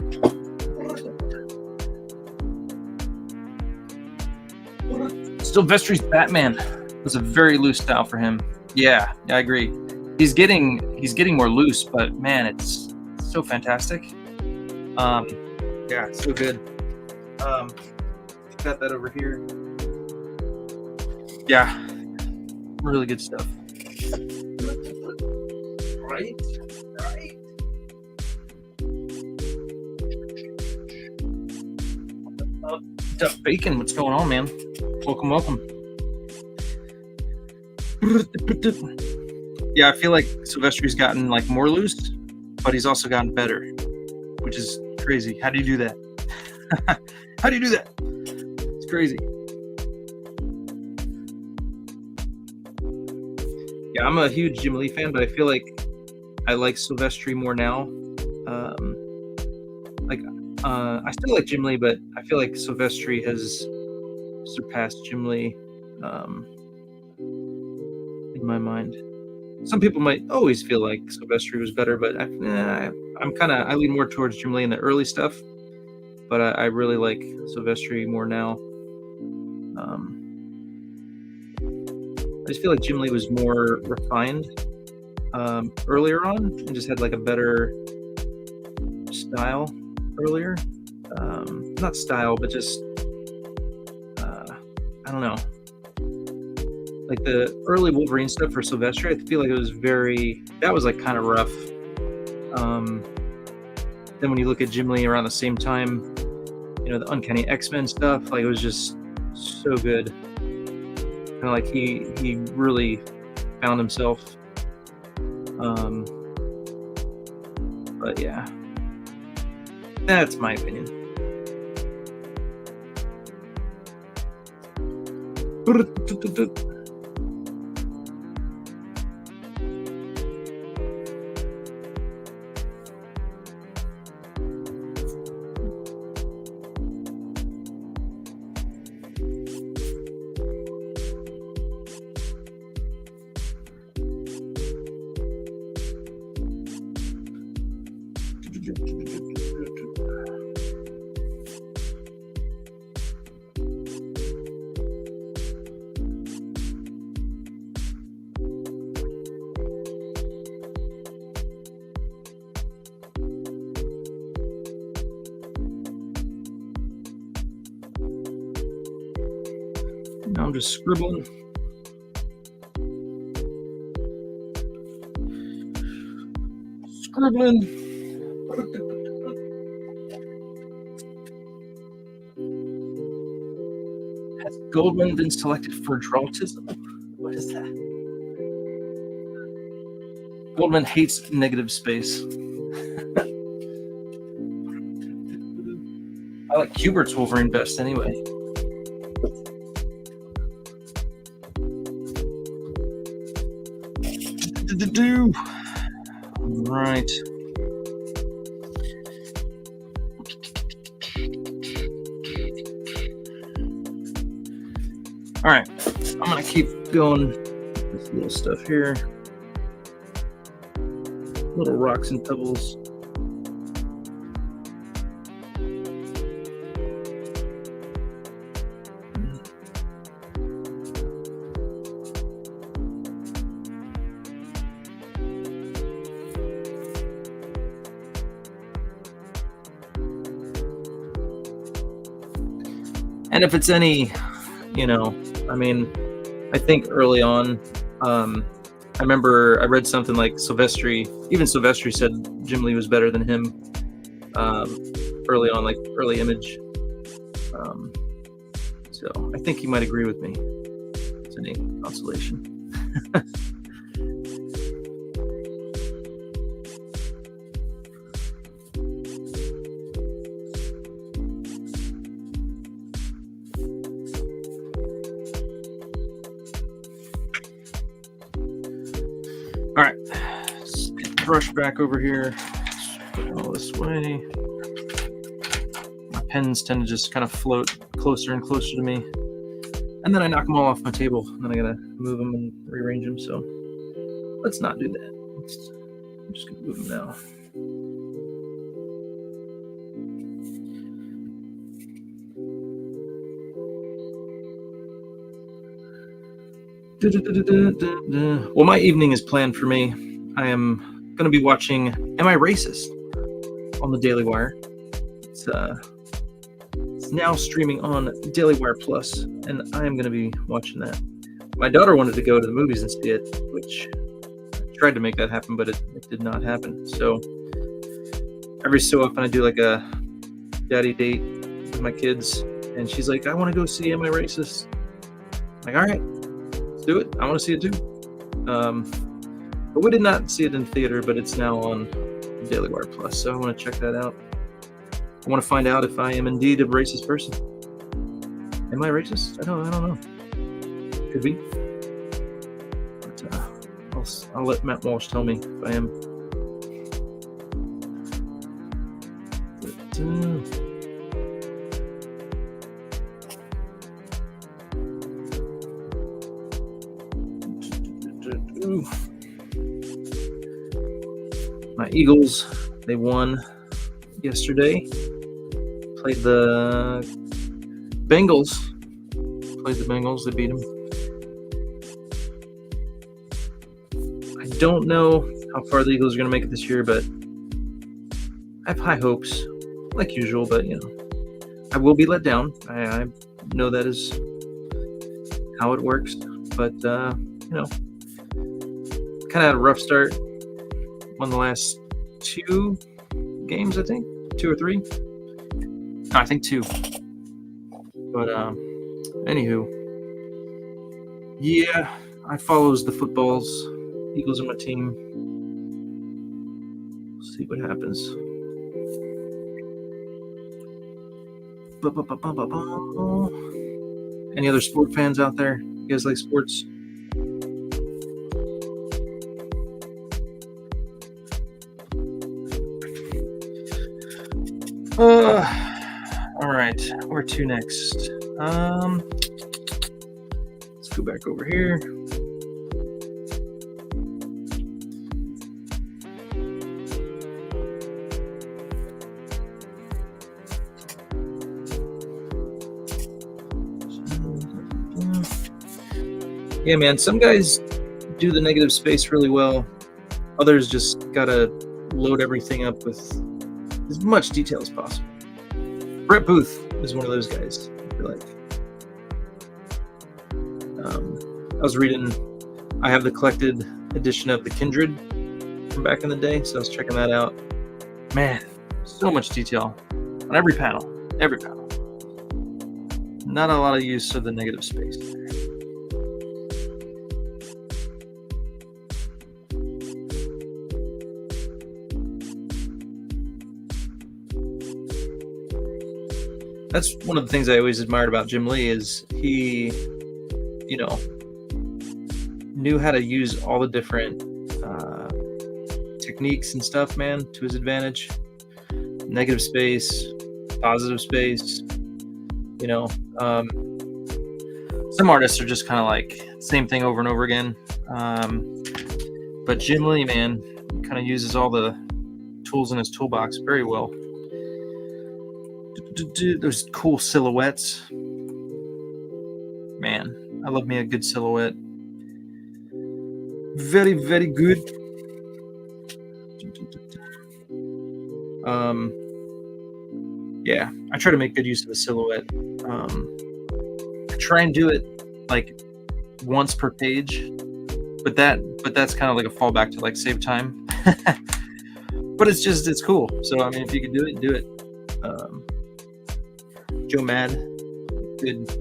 Silvestri's Batman was a very loose style for him. Yeah, I agree. He's getting more loose, but man, it's so fantastic. Yeah, it's so good. Got that over here. Yeah, really good stuff. Right. Duck Bacon, what's going on, man? Welcome. Yeah, I feel like Silvestri's gotten more loose, but he's also gotten better, which is crazy. How do you do that? How do you do that? It's crazy. Yeah, I'm a huge Jim Lee fan, but I feel like I like Silvestri more now. I still like Jim Lee, but I feel like Silvestri has surpassed Jim Lee in my mind. Some people might always feel like Silvestri was better, but I lean more towards Jim Lee in the early stuff. But I really like Silvestri more now. I just feel like Jim Lee was more refined earlier on, and just had a better style earlier. Not style, but just I don't know. Like the early Wolverine stuff for Silvestri, I feel like it was that was kind of rough. Then when you look at Jim Lee around the same time, the Uncanny X-Men stuff, it was just so good. Kind of like he really found himself. But yeah, that's my opinion. Now I'm just scribbling. Has Goldman been selected for dramatism? What is that? Goldman hates negative space. I like Kubert's Wolverine best anyway. Right. All right. I'm gonna keep going with this little stuff here. Little rocks and pebbles. And if it's any, I mean, I think early on, I remember I read something like Silvestri said Jim Lee was better than him early on, like early Image. So I think he might agree with me. It's any consolation. All right, let's get the brush back over here. Put it all this way. My pens tend to just kind of float closer and closer to me. And then I knock them all off my table. And then I gotta move them and rearrange them. So let's not do that. I'm just gonna move them now. Well, my evening is planned for me. I am going to be watching Am I Racist on the Daily Wire. It's now streaming on Daily Wire Plus, and I am going to be watching that. My daughter wanted to go to the movies and see it, which I tried to make that happen, but it did not happen. So every so often I do like a daddy date with my kids, and she's like, I want to go see Am I Racist? I'm like, all right. Do it. I want to see it too. But we did not see it in theater, but it's now on Daily Wire Plus, so I want to check that out. I want to find out if I am indeed a racist person. Am I racist? I don't know. Could be. But I'll let Matt Walsh tell me if I am. But, my Eagles, they won yesterday. Played the Bengals. They beat them. I don't know how far the Eagles are going to make it this year, but I have high hopes, like usual, but, I will be let down. I know that is how it works, but, kind of had a rough start. Won the last 2 games, I think. 2 or 3. No, I think 2. But anywho, yeah, I follows the footballs. Eagles are my team. We'll see what happens. Any other sport fans out there? You guys like sports? All right, where to next? Let's go back over here. Yeah, man, some guys do the negative space really well. Others just gotta load everything up with as much detail as possible. Brett Booth is one of those guys, I feel like. I was reading. I have the collected edition of the Kindred from back in the day, so I was checking that out. Man, so much detail on every panel. Every panel. Not a lot of use of the negative space there. That's one of the things I always admired about Jim Lee is he, knew how to use all the different techniques and stuff, man, to his advantage. Negative space, positive space. Some artists are just kind of like same thing over and over again. But Jim Lee, man, kind of uses all the tools in his toolbox very well. Those cool silhouettes. Man, I love me a good silhouette. Very, very good. Yeah, I try to make good use of the silhouette. I try and do it like once per page, but that's kind of like a fallback to like save time. But it's cool. So I mean, if you can do it, do it. Joe Mad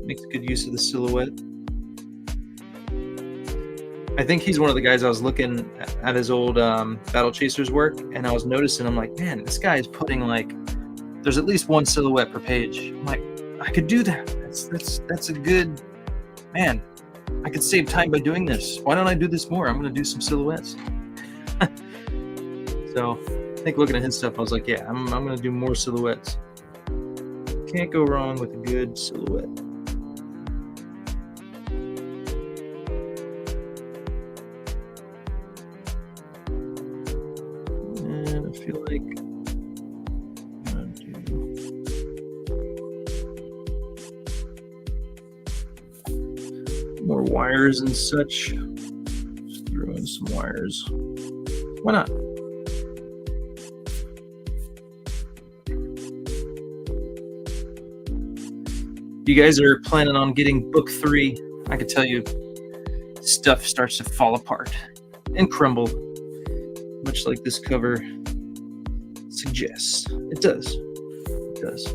makes good use of the silhouette. I think he's one of the guys I was looking at his old Battle Chasers work, and I was noticing, I'm like, man, this guy is putting like, there's at least one silhouette per page. I'm like, I could do that. That's a good, man, I could save time by doing this. Why don't I do this more? I'm going to do some silhouettes. So I think looking at his stuff, I was like, yeah, I'm going to do more silhouettes. Can't go wrong with a good silhouette. And I feel like I'm gonna do more wires and such. Just throw in some wires. Why not? You guys are planning on getting book 3, I can tell you stuff starts to fall apart and crumble, much like this cover suggests. It does. It does.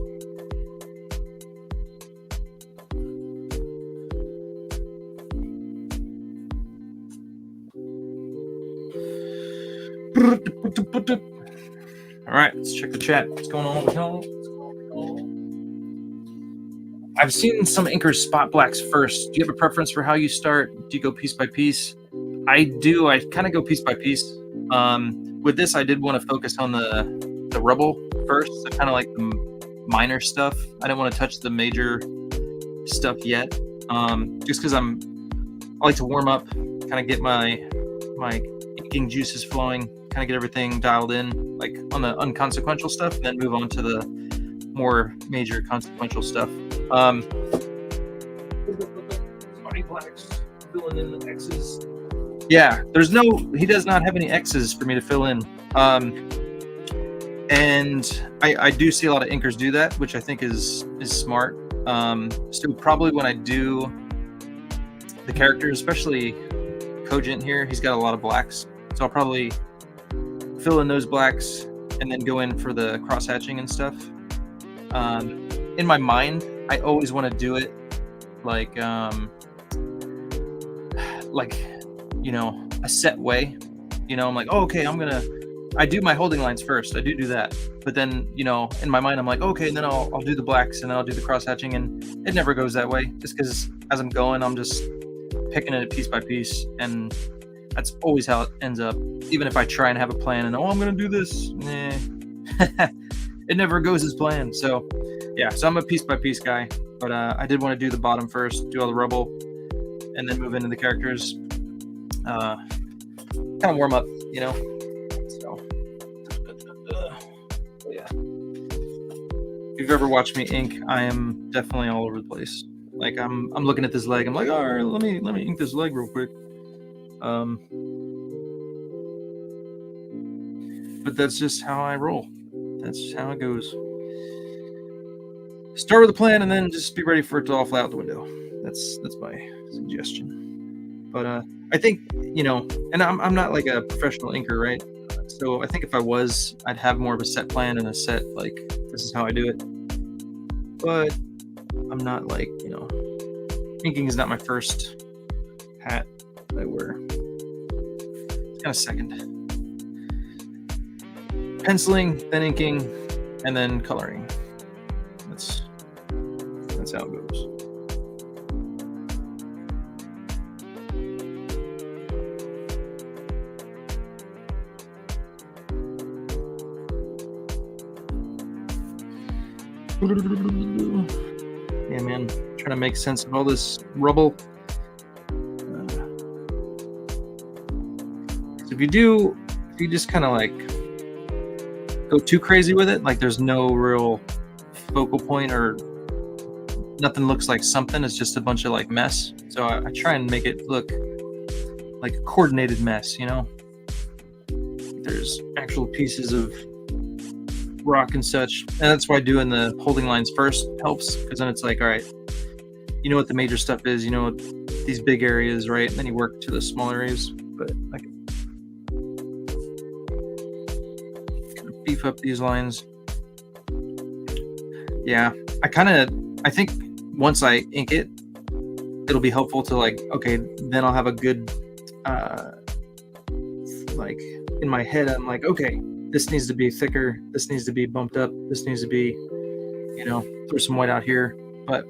All right, let's check the chat. What's going on with y'all? I've seen some inkers spot blacks first. Do you have a preference for how you start? Do you go piece by piece? I do. I kind of go piece by piece. With this, I did want to focus on the rubble first, so kind of like the minor stuff. I didn't want to touch the major stuff yet, just because I like to warm up, kind of get my inking juices flowing, kind of get everything dialed in, like on the unconsequential stuff, and then move on to the more major consequential stuff. Spotty blacks filling in the X's. Yeah, he does not have any X's for me to fill in. And I do see a lot of inkers do that, which I think is smart. So probably when I do the characters, especially Cogent here, he's got a lot of blacks. So I'll probably fill in those blacks and then go in for the cross hatching and stuff. In my mind, I always want to do it like a set way. I'm like, oh, okay, I do my holding lines first. I do that. But then, in my mind, I'm like, okay, and then I'll do the blacks and then I'll do the cross hatching, and it never goes that way, just because as I'm going, I'm just picking it piece by piece, and that's always how it ends up. Even if I try and have a plan and, I'm going to do this, it never goes as planned. So yeah, so I'm a piece by piece guy, but I did want to do the bottom first, do all the rubble, and then move into the characters. Kind of warm up, So yeah. If you've ever watched me ink, I am definitely all over the place. Like I'm looking at this leg. I'm like, all right, let me ink this leg real quick. But that's just how I roll. That's how it goes. Start with a plan and then just be ready for it to all fly out the window. That's my suggestion. But I think, and I'm not like a professional inker, right? So I think if I was, I'd have more of a set plan and a set, like, this is how I do it. But I'm not like, inking is not my first hat that I wear. It's kind of second. Penciling, then inking, and then coloring. That's how it goes. Yeah, man, trying to make sense of all this rubble. So if you just kind of like go too crazy with it, like there's no real focal point or nothing looks like something, it's just a bunch of like mess. So I try and make it look like a coordinated mess, There's actual pieces of rock and such, and that's why doing the holding lines first helps, because then it's like, all right, you know what the major stuff is, what these big areas, right? And then you work to the smaller areas. But I can kind of beef up these lines. Yeah, I think once I ink it, it'll be helpful to like, okay, then I'll have a good like in my head, I'm like, okay, this needs to be thicker, this needs to be bumped up, this needs to be, throw some white out here. But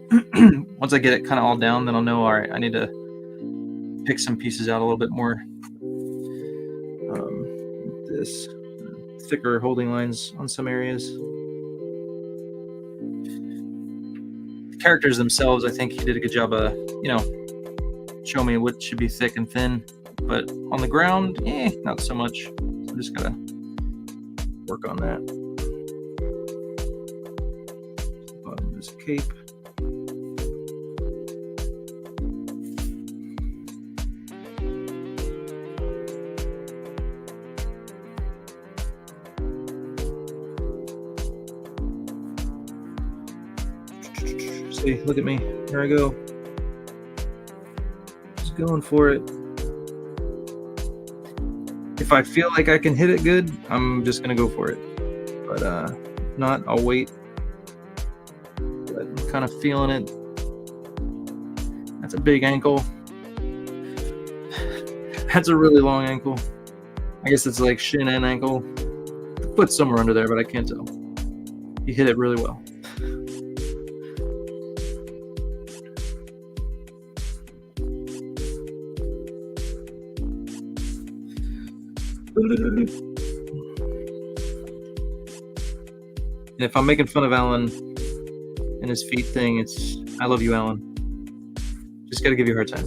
once I get it kind of all down, then I'll know, all right, I need to pick some pieces out a little bit more. This thicker holding lines on some areas. The characters themselves, I think he did a good job of, show me what should be thick and thin. But on the ground, not so much. So I'm just gotta work on that. Bottom of this cape. See, look at me. Here I go. Just going for it. If I feel like I can hit it good, I'm just gonna go for it. But if not, I'll wait. But I'm kind of feeling it. That's a big ankle. That's a really long ankle. I guess it's like shin and ankle. The foot's somewhere under there, but I can't tell. You hit it really well. And if I'm making fun of Allan and his feet thing, it's I love you, Allan. Just gotta give you a hard time.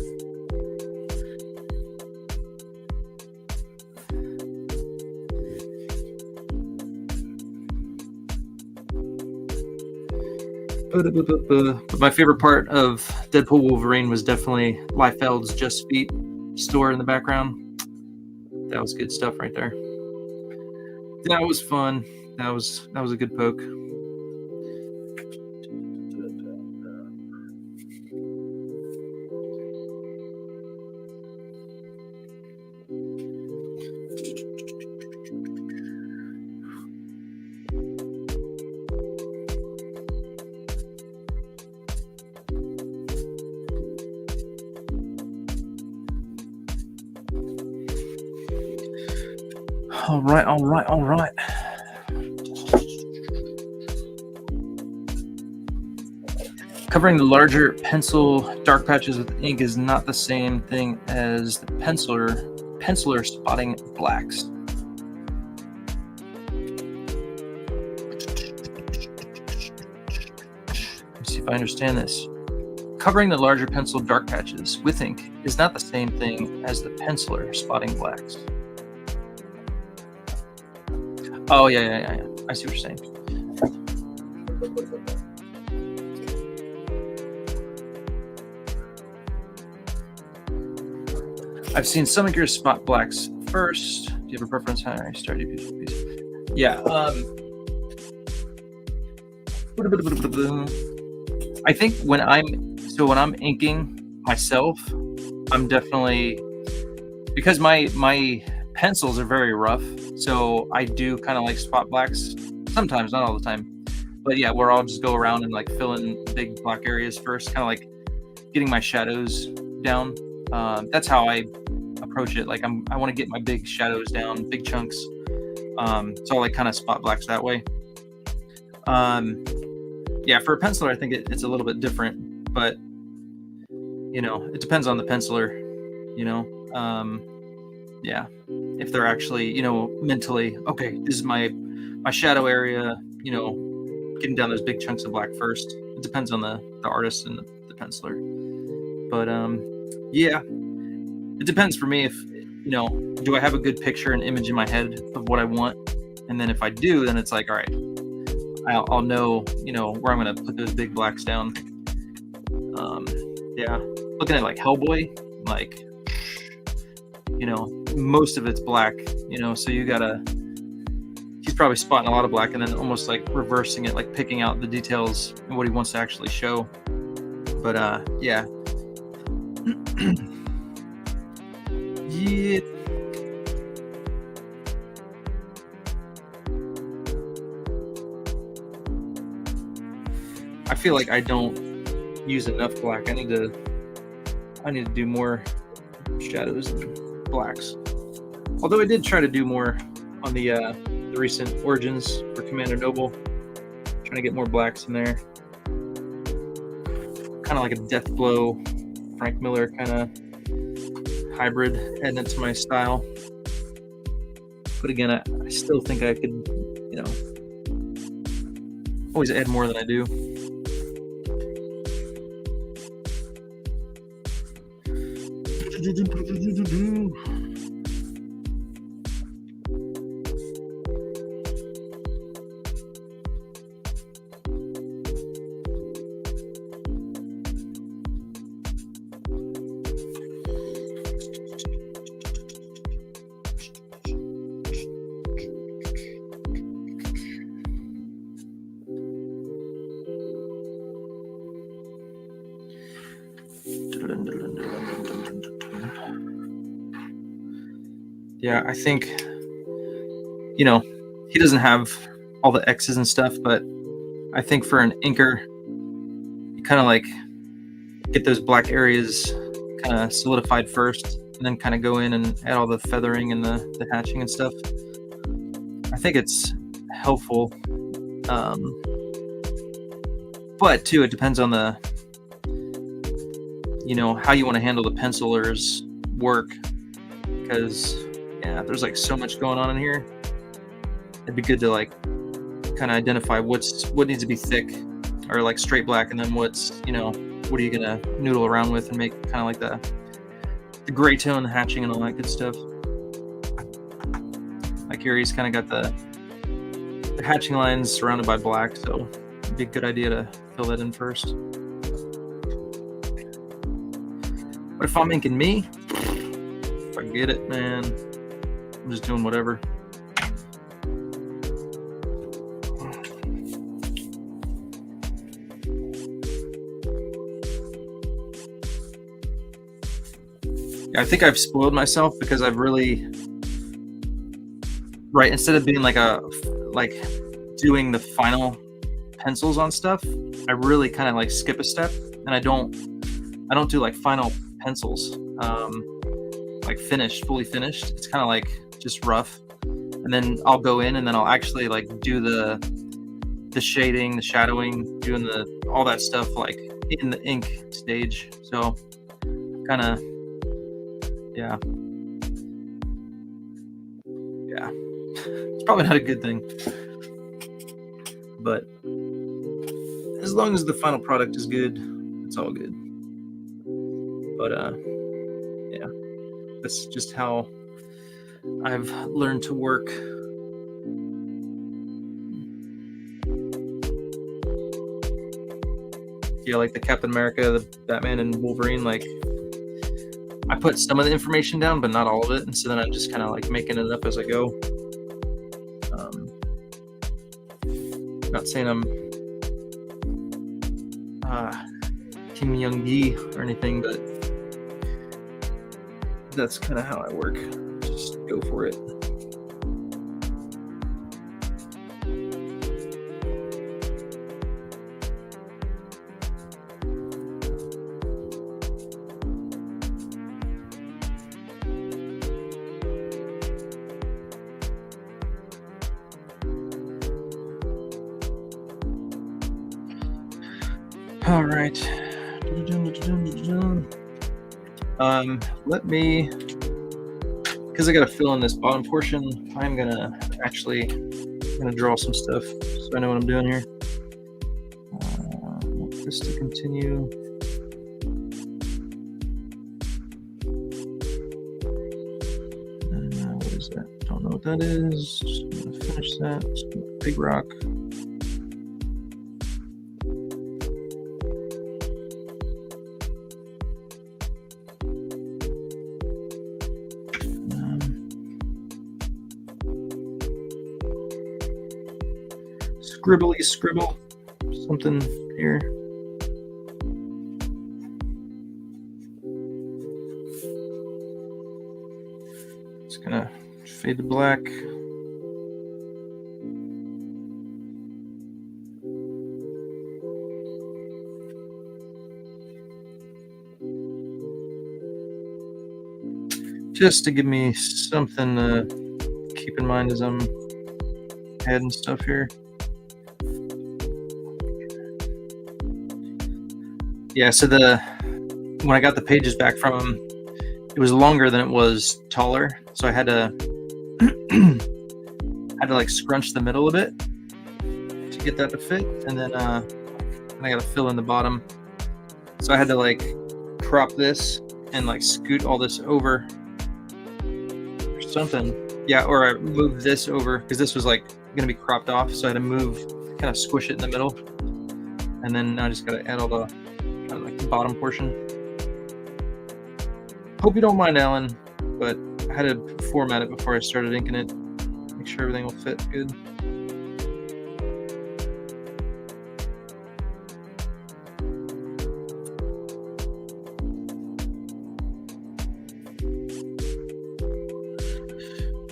But my favorite part of Deadpool Wolverine was definitely Liefeld's Just Feet store in the background. That was good stuff right there. That was fun. That was a good poke. All right. Covering the larger pencil dark patches with ink is not the same thing as the penciler spotting blacks. Let's see if I understand this. Covering the larger pencil dark patches with ink is not the same thing as the penciler spotting blacks. Oh, yeah. I see what you're saying. I've seen some of your spot blacks first. Do you have a preference? How I started piece? Yeah. I think when I'm So when I'm inking myself, I'm definitely, because my pencils are very rough, so I do kind of like spot blacks sometimes, not all the time. But yeah, where I'll just go around and like fill in big black areas first, kind of like getting my shadows down. That's how I approach it. Like I want to get my big shadows down, big chunks. So I like kind of spot blacks that way. Yeah, for a penciler, I think it's a little bit different, but it depends on the penciler. You know, yeah, if they're actually mentally okay, this is my shadow area. Getting down those big chunks of black first. It depends on the artist and the penciler. But yeah, it depends for me if do I have a good picture and image in my head of what I want, and then if I do, then it's like, all right, I'll know where I'm gonna put those big blacks down. Yeah, looking at like Hellboy, like most of it's black, so you gotta. He's probably spotting a lot of black and then almost like reversing it, like picking out the details and what he wants to actually show. But yeah. Yeah. I feel like I don't use enough black. I need to do more shadows and blacks. Although I did try to do more on the recent Origins for Commander Noble, trying to get more blacks in there. Kind of like a Death Blow, Frank Miller kind of hybrid, adding it to my style. But again, I still think I could, always add more than I do. Yeah, I think, he doesn't have all the X's and stuff, but I think for an inker, you kind of like get those black areas kind of solidified first, and then kind of go in and add all the feathering and the hatching and stuff. I think it's helpful. But too, it depends on the, how you want to handle the penciler's work, because yeah, there's like so much going on in here. It'd be good to like kind of identify what needs to be thick or like straight black, and then what's what are you gonna noodle around with and make kind of like the gray tone, the hatching, and all that good stuff. Like here, he's kind of got the hatching lines surrounded by black, so it'd be a good idea to fill that in first. But if I'm inking me, forget it, man. I'm just doing whatever. Yeah, I think I've spoiled myself because I've really, right, instead of being like doing the final pencils on stuff, I really kind of like skip a step, and I don't do like final pencils, like fully finished. It's kind of like just rough, and then I'll go in and then I'll actually like do the shading, the shadowing, doing all that stuff like in the ink stage. So kind of yeah, it's probably not a good thing, but as long as the final product is good, it's all good. But yeah, that's just how I've learned to work. Yeah, like the Captain America, the Batman, and Wolverine, like I put some of the information down, but not all of it, and so then I'm just kind of like making it up as I go. Not saying I'm Kim Young-gi or anything, but that's kind of how I work. Just go for it. All right. Let me, because I got to fill in this bottom portion, I'm gonna draw some stuff so I know what I'm doing here. Want this to continue. What is that? Don't know what that is. Just gonna finish that. Big rock. Scribbly scribble something here. Just gonna fade to black. Just to give me something to keep in mind as I'm adding stuff here. Yeah, so when I got the pages back from him, it was longer than it was taller, so I had to like scrunch the middle a bit to get that to fit, and then I got to fill in the bottom. So I had to like crop this and like scoot all this over or something. Yeah, or I moved this over because this was like going to be cropped off, so I had to move, kind of squish it in the middle, and then I just got to add all the like the bottom portion. Hope you don't mind, Allan, but I had to format it before I started inking it. Make sure everything will fit good.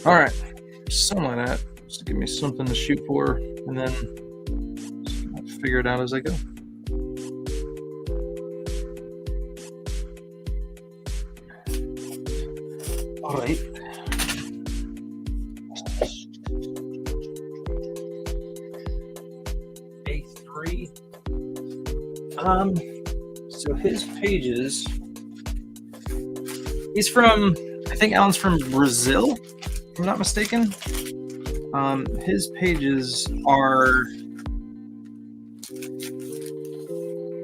All right, something like that. Just give me something to shoot for, and then just figure it out as I go. All right. A3. So his pages. He's from, I think Allan's from Brazil, if I'm not mistaken. His pages are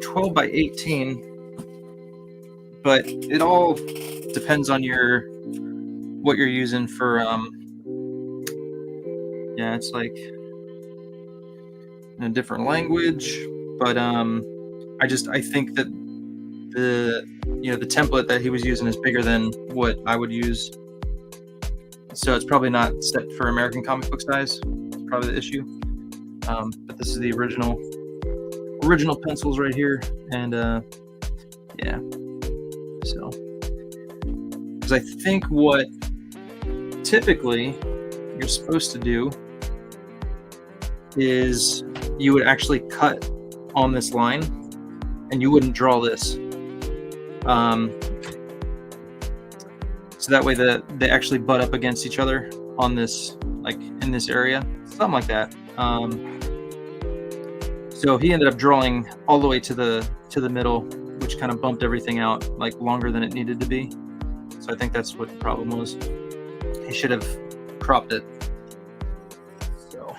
12 by 18, but it all depends on what you're using for yeah, it's like in a different language, but I think that the template that he was using is bigger than what I would use, so it's probably not set for American comic book size. It's probably the issue. But this is the original pencils right here, and yeah, so because I think what typically you're supposed to do is you would actually cut on this line and you wouldn't draw this, so that way they actually butt up against each other on this, like in this area, something like that. So he ended up drawing all the way to the middle, which kind of bumped everything out like longer than it needed to be. So I think that's what the problem was. He should have cropped it. So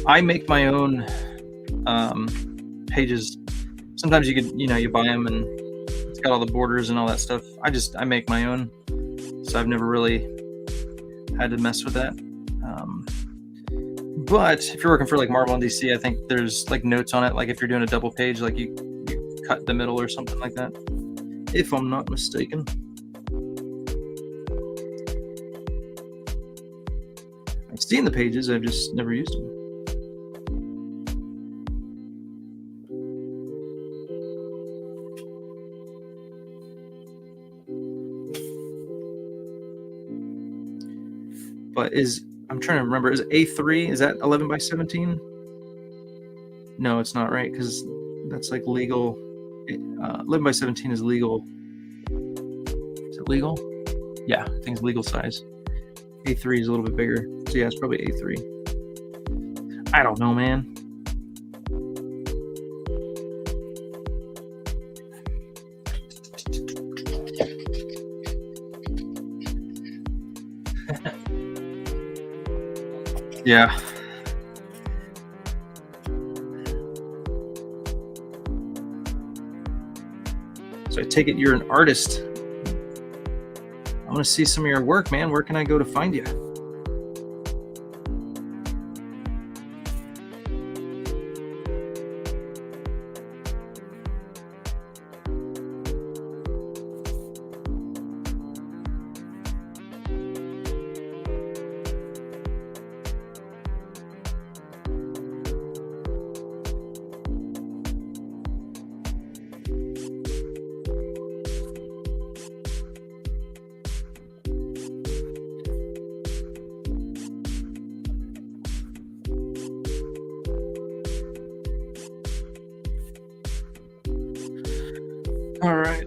I make my own pages. Sometimes you buy them and it's got all the borders and all that stuff. I make my own, so I've never really had to mess with that. But if you're working for like Marvel and DC, I think there's like notes on it. Like if you're doing a double page, like you cut the middle or something like that, if I'm not mistaken. seen the pages, I've just never used them. But I'm trying to remember, is A3, is that 11 by 17? No, it's not, right? Because that's like legal. 11 by 17 is legal. Is it legal? Yeah, I think it's legal size. A3 is a little bit bigger. So yeah, it's probably A3. I don't know, man. Yeah. So I take it you're an artist. I want to see some of your work, man. Where can I go to find you? All right.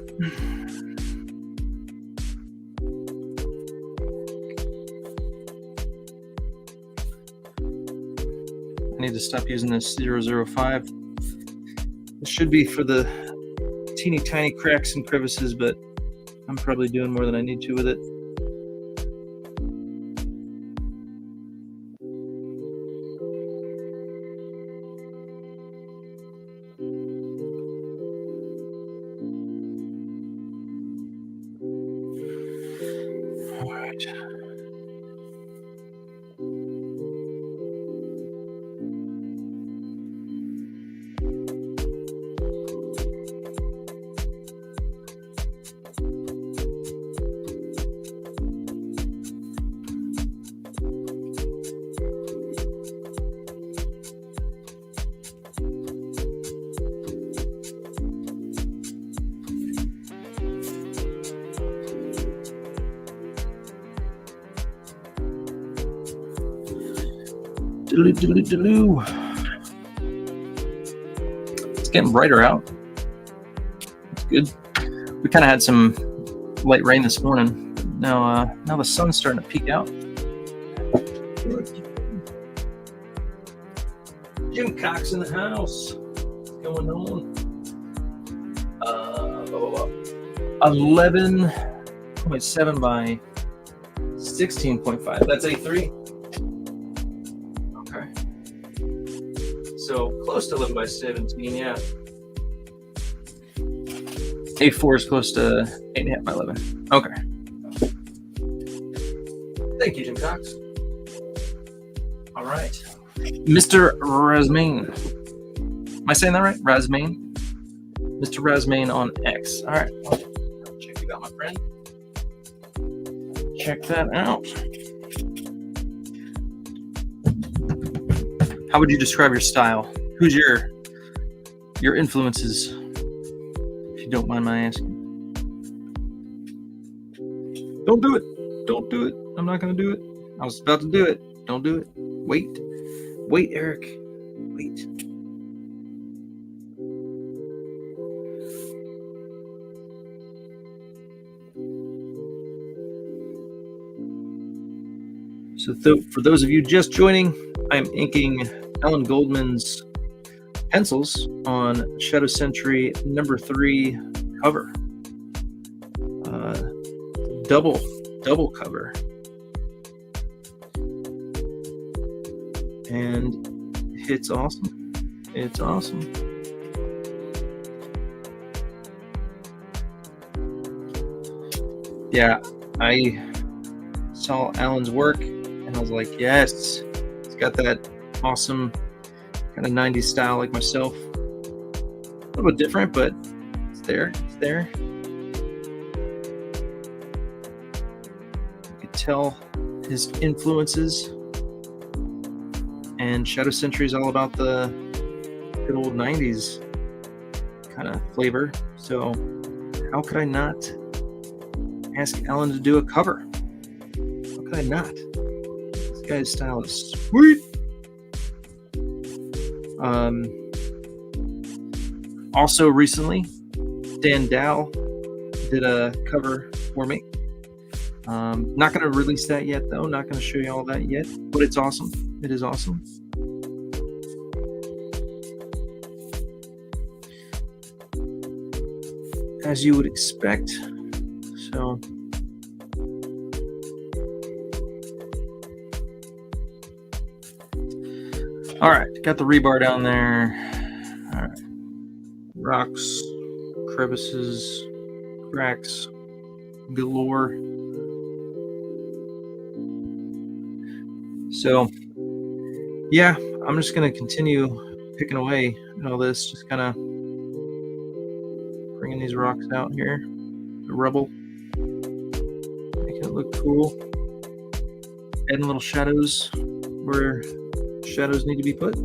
I need to stop using this 005. This should be for the teeny tiny cracks and crevices, but I'm probably doing more than I need to with it. It's getting brighter out. That's good. We kind of had some light rain this morning. Now the sun's starting to peek out. Jim Cox in the house. What's going on? 11.7 by 16.5. That's A3. Okay. So close to 11 by 17, yeah. A4 is close to 8.5 by 11. Okay. Thank you, Jim Cox. All right. Mr. Razmain. Am I saying that right? Razmain? Mr. Razmain on X. All right. I'll check you out, my friend. Check that out. How would you describe your style? Who's your influences, if you don't mind my asking? Don't do it. Don't do it. I'm not going to do it. I was about to do it. Don't do it. Wait. Wait, Eric. Wait. So for those of you just joining, I'm inking Allan Goldman's pencils on Shadow Sentry number 3 cover. Double cover. And it's awesome. It's awesome. Yeah, I saw Allan's work and I was like, yes, it's got that awesome kind of 90s style like myself. A little bit different, but it's there. It's there. You could tell his influences. And Shadow Sentry is all about the good old 90s kind of flavor. So how could I not ask Allan to do a cover? How could I not? This guy's style is sweet. Also recently, Dan Dow did a cover for me. Not going to release that yet, though. Not going to show you all that yet, but it's awesome. It is awesome. As you would expect. So, all right, got the rebar down there. All right, rocks, crevices, cracks galore. So, yeah, I'm just gonna continue picking away at all this, just kind of bringing these rocks out here, the rubble, making it look cool, adding little shadows where shadows need to be put.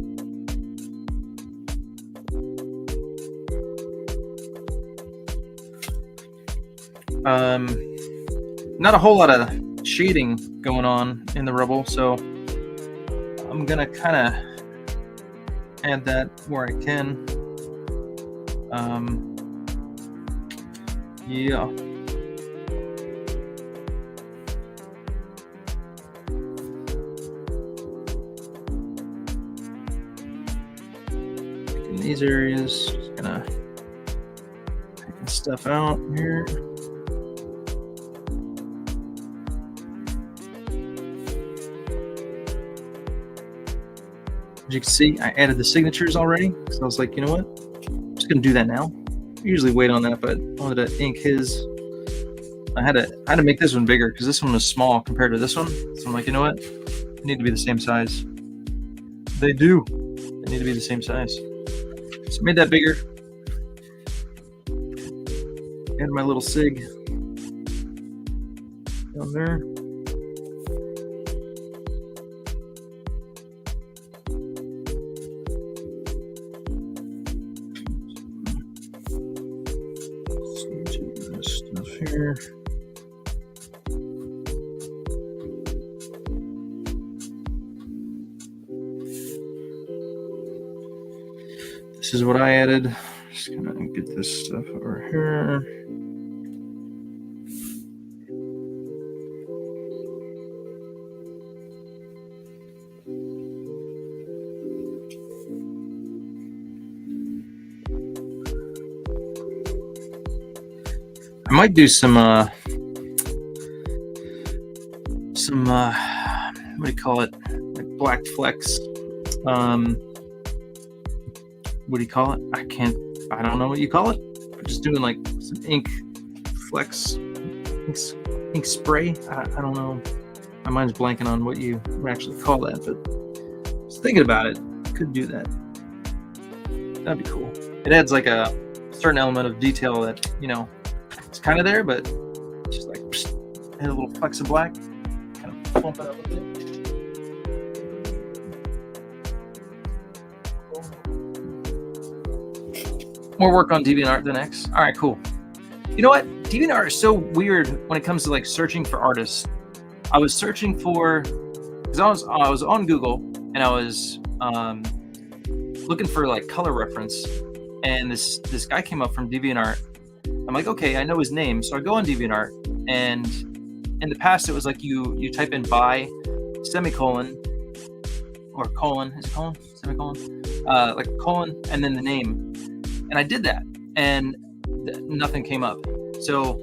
Not a whole lot of shading going on in the rubble, so I'm gonna kind of add that where I can. Yeah. In these areas, just gonna picking stuff out here. As you can see, I added the signatures already, because I was like, you know what? I'm just gonna do that now. I usually wait on that, but I wanted to ink his. I had to make this one bigger because this one was small compared to this one. So I'm like, you know what? They need to be the same size. They do. They need to be the same size. So I made that bigger. Add my little sig down there. Stuff here. This is what I added. Just gonna get this stuff over here. I might do some what do you call it? Like black flecks. What do you call it? I don't know what you call it. I'm just doing like some ink flex, ink spray. I don't know. My mind's blanking on what you actually call that, but just thinking about it, could do that. That'd be cool. It adds like a certain element of detail that, you know, it's kind of there, but just like add a little flecks of black, kind of bump it up a bit. More work on DeviantArt than X. All right, cool. You know what? DeviantArt is so weird when it comes to like searching for artists. I was searching for, because I was on Google and I was looking for like color reference, and this guy came up from DeviantArt. I'm like, okay, I know his name, so I go on DeviantArt, and in the past it was like you type in by semicolon or colon, is it colon? Semicolon? Like colon and then the name. And I did that, and nothing came up. So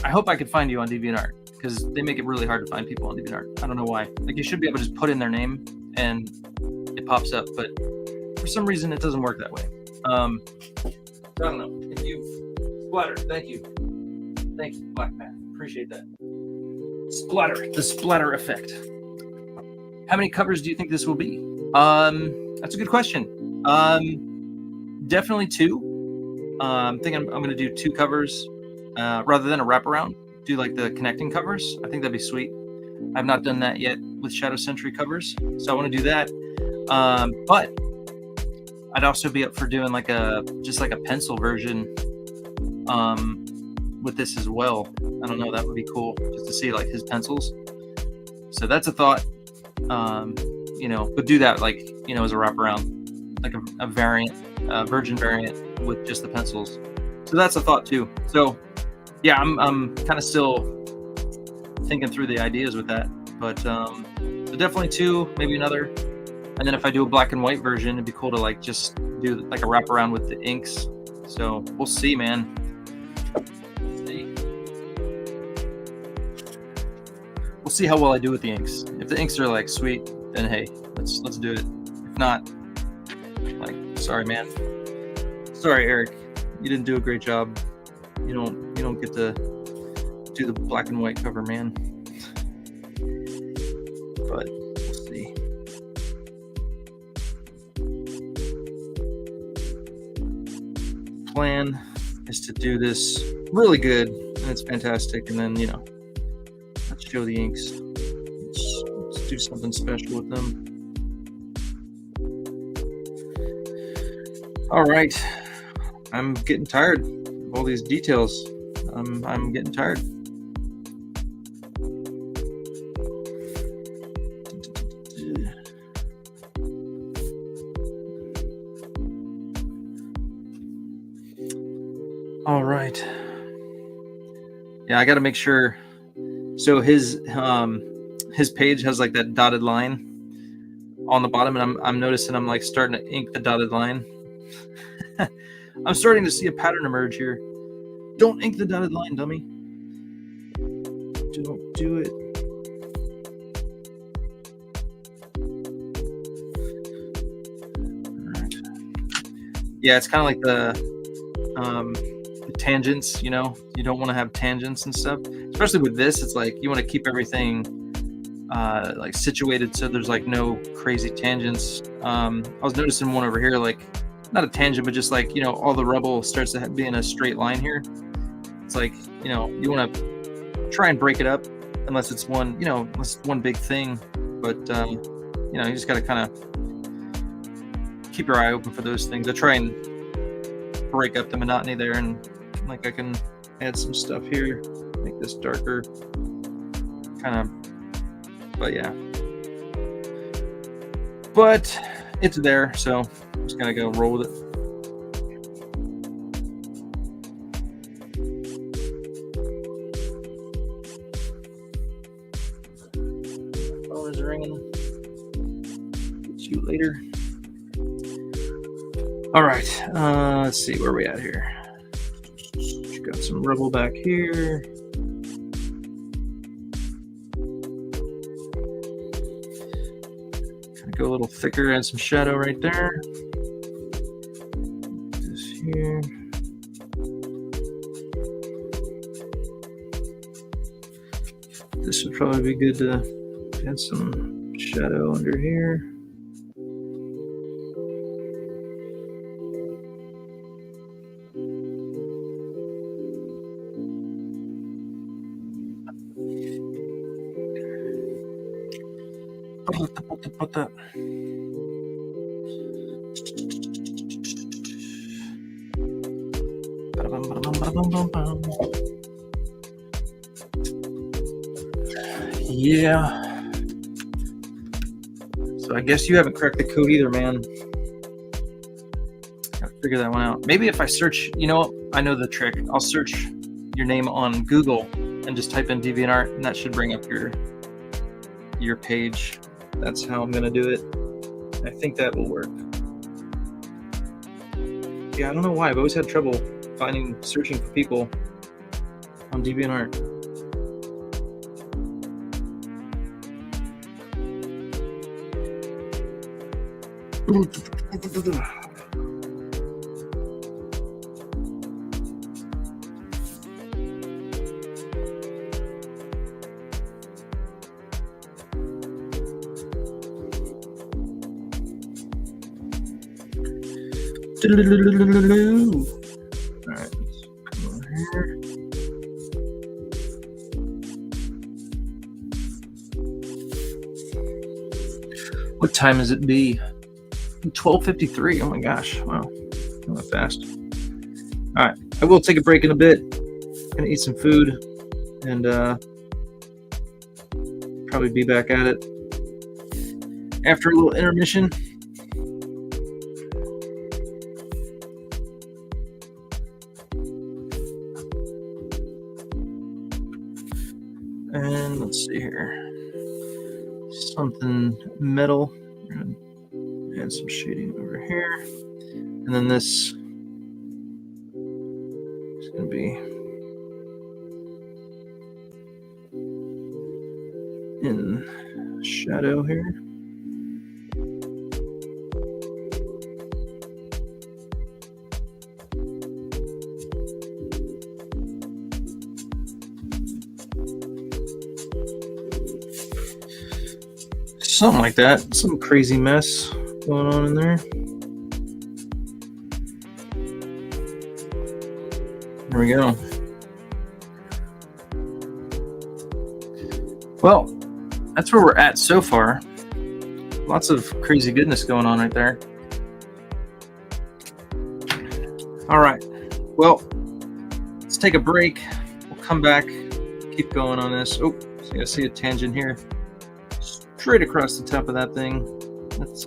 I hope I could find you on DeviantArt, because they make it really hard to find people on DeviantArt. I don't know why. Like, you should be able to just put in their name and it pops up, but for some reason it doesn't work that way. I don't know. If you splatter, thank you, Black Man. Appreciate that. Splatter, the splatter effect. How many covers do you think this will be? That's a good question. Definitely 2. I think I'm going to do 2 covers rather than a wraparound. Do like the connecting covers. I think that'd be sweet. I've not done that yet with Shadow Sentry covers, so I want to do that. But I'd also be up for doing like just like a pencil version um, with this as well. I don't know, that would be cool just to see like his pencils. So that's a thought. But do that like as a wraparound, like a variant, virgin variant with just the pencils. So that's a thought too. So yeah, I'm kind of still thinking through the ideas with that, but so definitely two, maybe another. And then if I do a black and white version, it'd be cool to like just do like a wraparound with the inks. So we'll see, man. We'll see how well I do with the inks. If the inks are like sweet, then hey, let's do it. If not, like, sorry, man. Sorry, Eric. You didn't do a great job. You don't get to do the black and white cover, man. But we'll see. Plan is to do this really good, and it's fantastic, and then let's show the inks. Let's do something special with them. All right, I'm getting tired of all these details. I'm getting tired. All right. Yeah, I got to make sure. So his page has like that dotted line on the bottom, and I'm noticing I'm like starting to ink the dotted line. I'm starting to see a pattern emerge here. Don't ink the dotted line, dummy. Don't do it. All right. Yeah, it's kind of like the tangents. You don't want to have tangents and stuff. Especially with this, it's like you want to keep everything like situated so there's like no crazy tangents. I was noticing one over here, like not a tangent, but just like all the rubble starts to be in a straight line here. It's like you want to try and break it up, unless it's one big thing. But you just got to kind of keep your eye open for those things. I try and break up the monotony there, and like I can add some stuff here, make this darker, kind of. But yeah, but it's there, so I'm just gonna go roll with it. Phone is ringing. Get you later. All right, let's see where we at here. Got some rubble back here. Go a little thicker, add some shadow right there. This here. This would probably be good to add some shadow under here. Put that. Yeah. So I guess you haven't cracked the code either, man. Gotta figure that one out. Maybe if I search, I know the trick. I'll search your name on Google and just type in DeviantArt, and that should bring up your page. That's how I'm gonna do it. I think that will work. Yeah, I don't know why. I've always had trouble searching for people on DeviantArt. All right, let's come over here. What time is it be? 12:53. Oh my gosh. Wow. That went fast. All right. I will take a break in a bit. Gonna eat some food and probably be back at it after a little intermission. And let's see here. Something metal. We're gonna add some shading over here. And then this is going to be in shadow here. Something like that. Some crazy mess going on in there. There we go. Well, that's where we're at so far. Lots of crazy goodness going on right there. All right. Well, let's take a break. We'll come back, keep going on this. Oh, so I see a tangent here. Straight across the top of that thing. Let's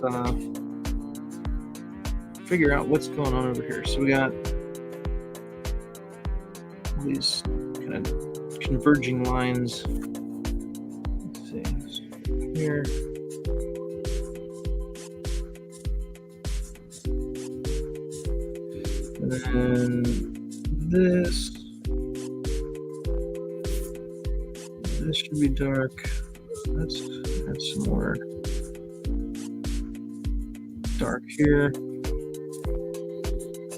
figure out what's going on over here. So we got all these kind of converging lines. Let's see. So here. And then this should be dark. Let's add some more dark here.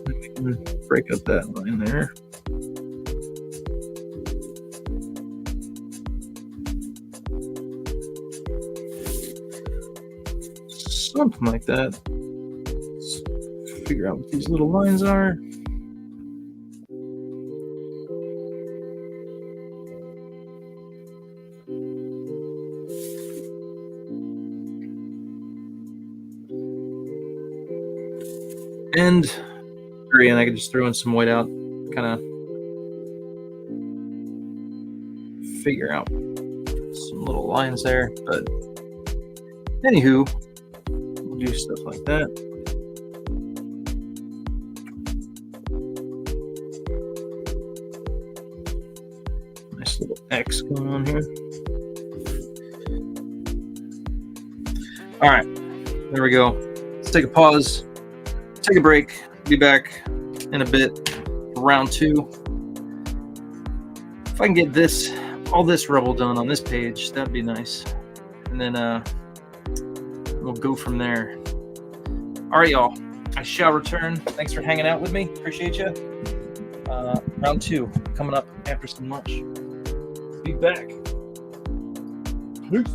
We can break up that line there. Something like that. Let's figure out what these little lines are. And very end, I could just throw in some white out, kind of figure out some little lines there. But anywho, we'll do stuff like that. Nice little X going on here. All right, there we go. Let's take a pause. Take a break. Be back in a bit. Round two. If I can get all this rubble done on this page, that'd be nice. And then we'll go from there. All right, y'all. I shall return. Thanks for hanging out with me. Appreciate you. Round two coming up after some lunch. Be back. Peace.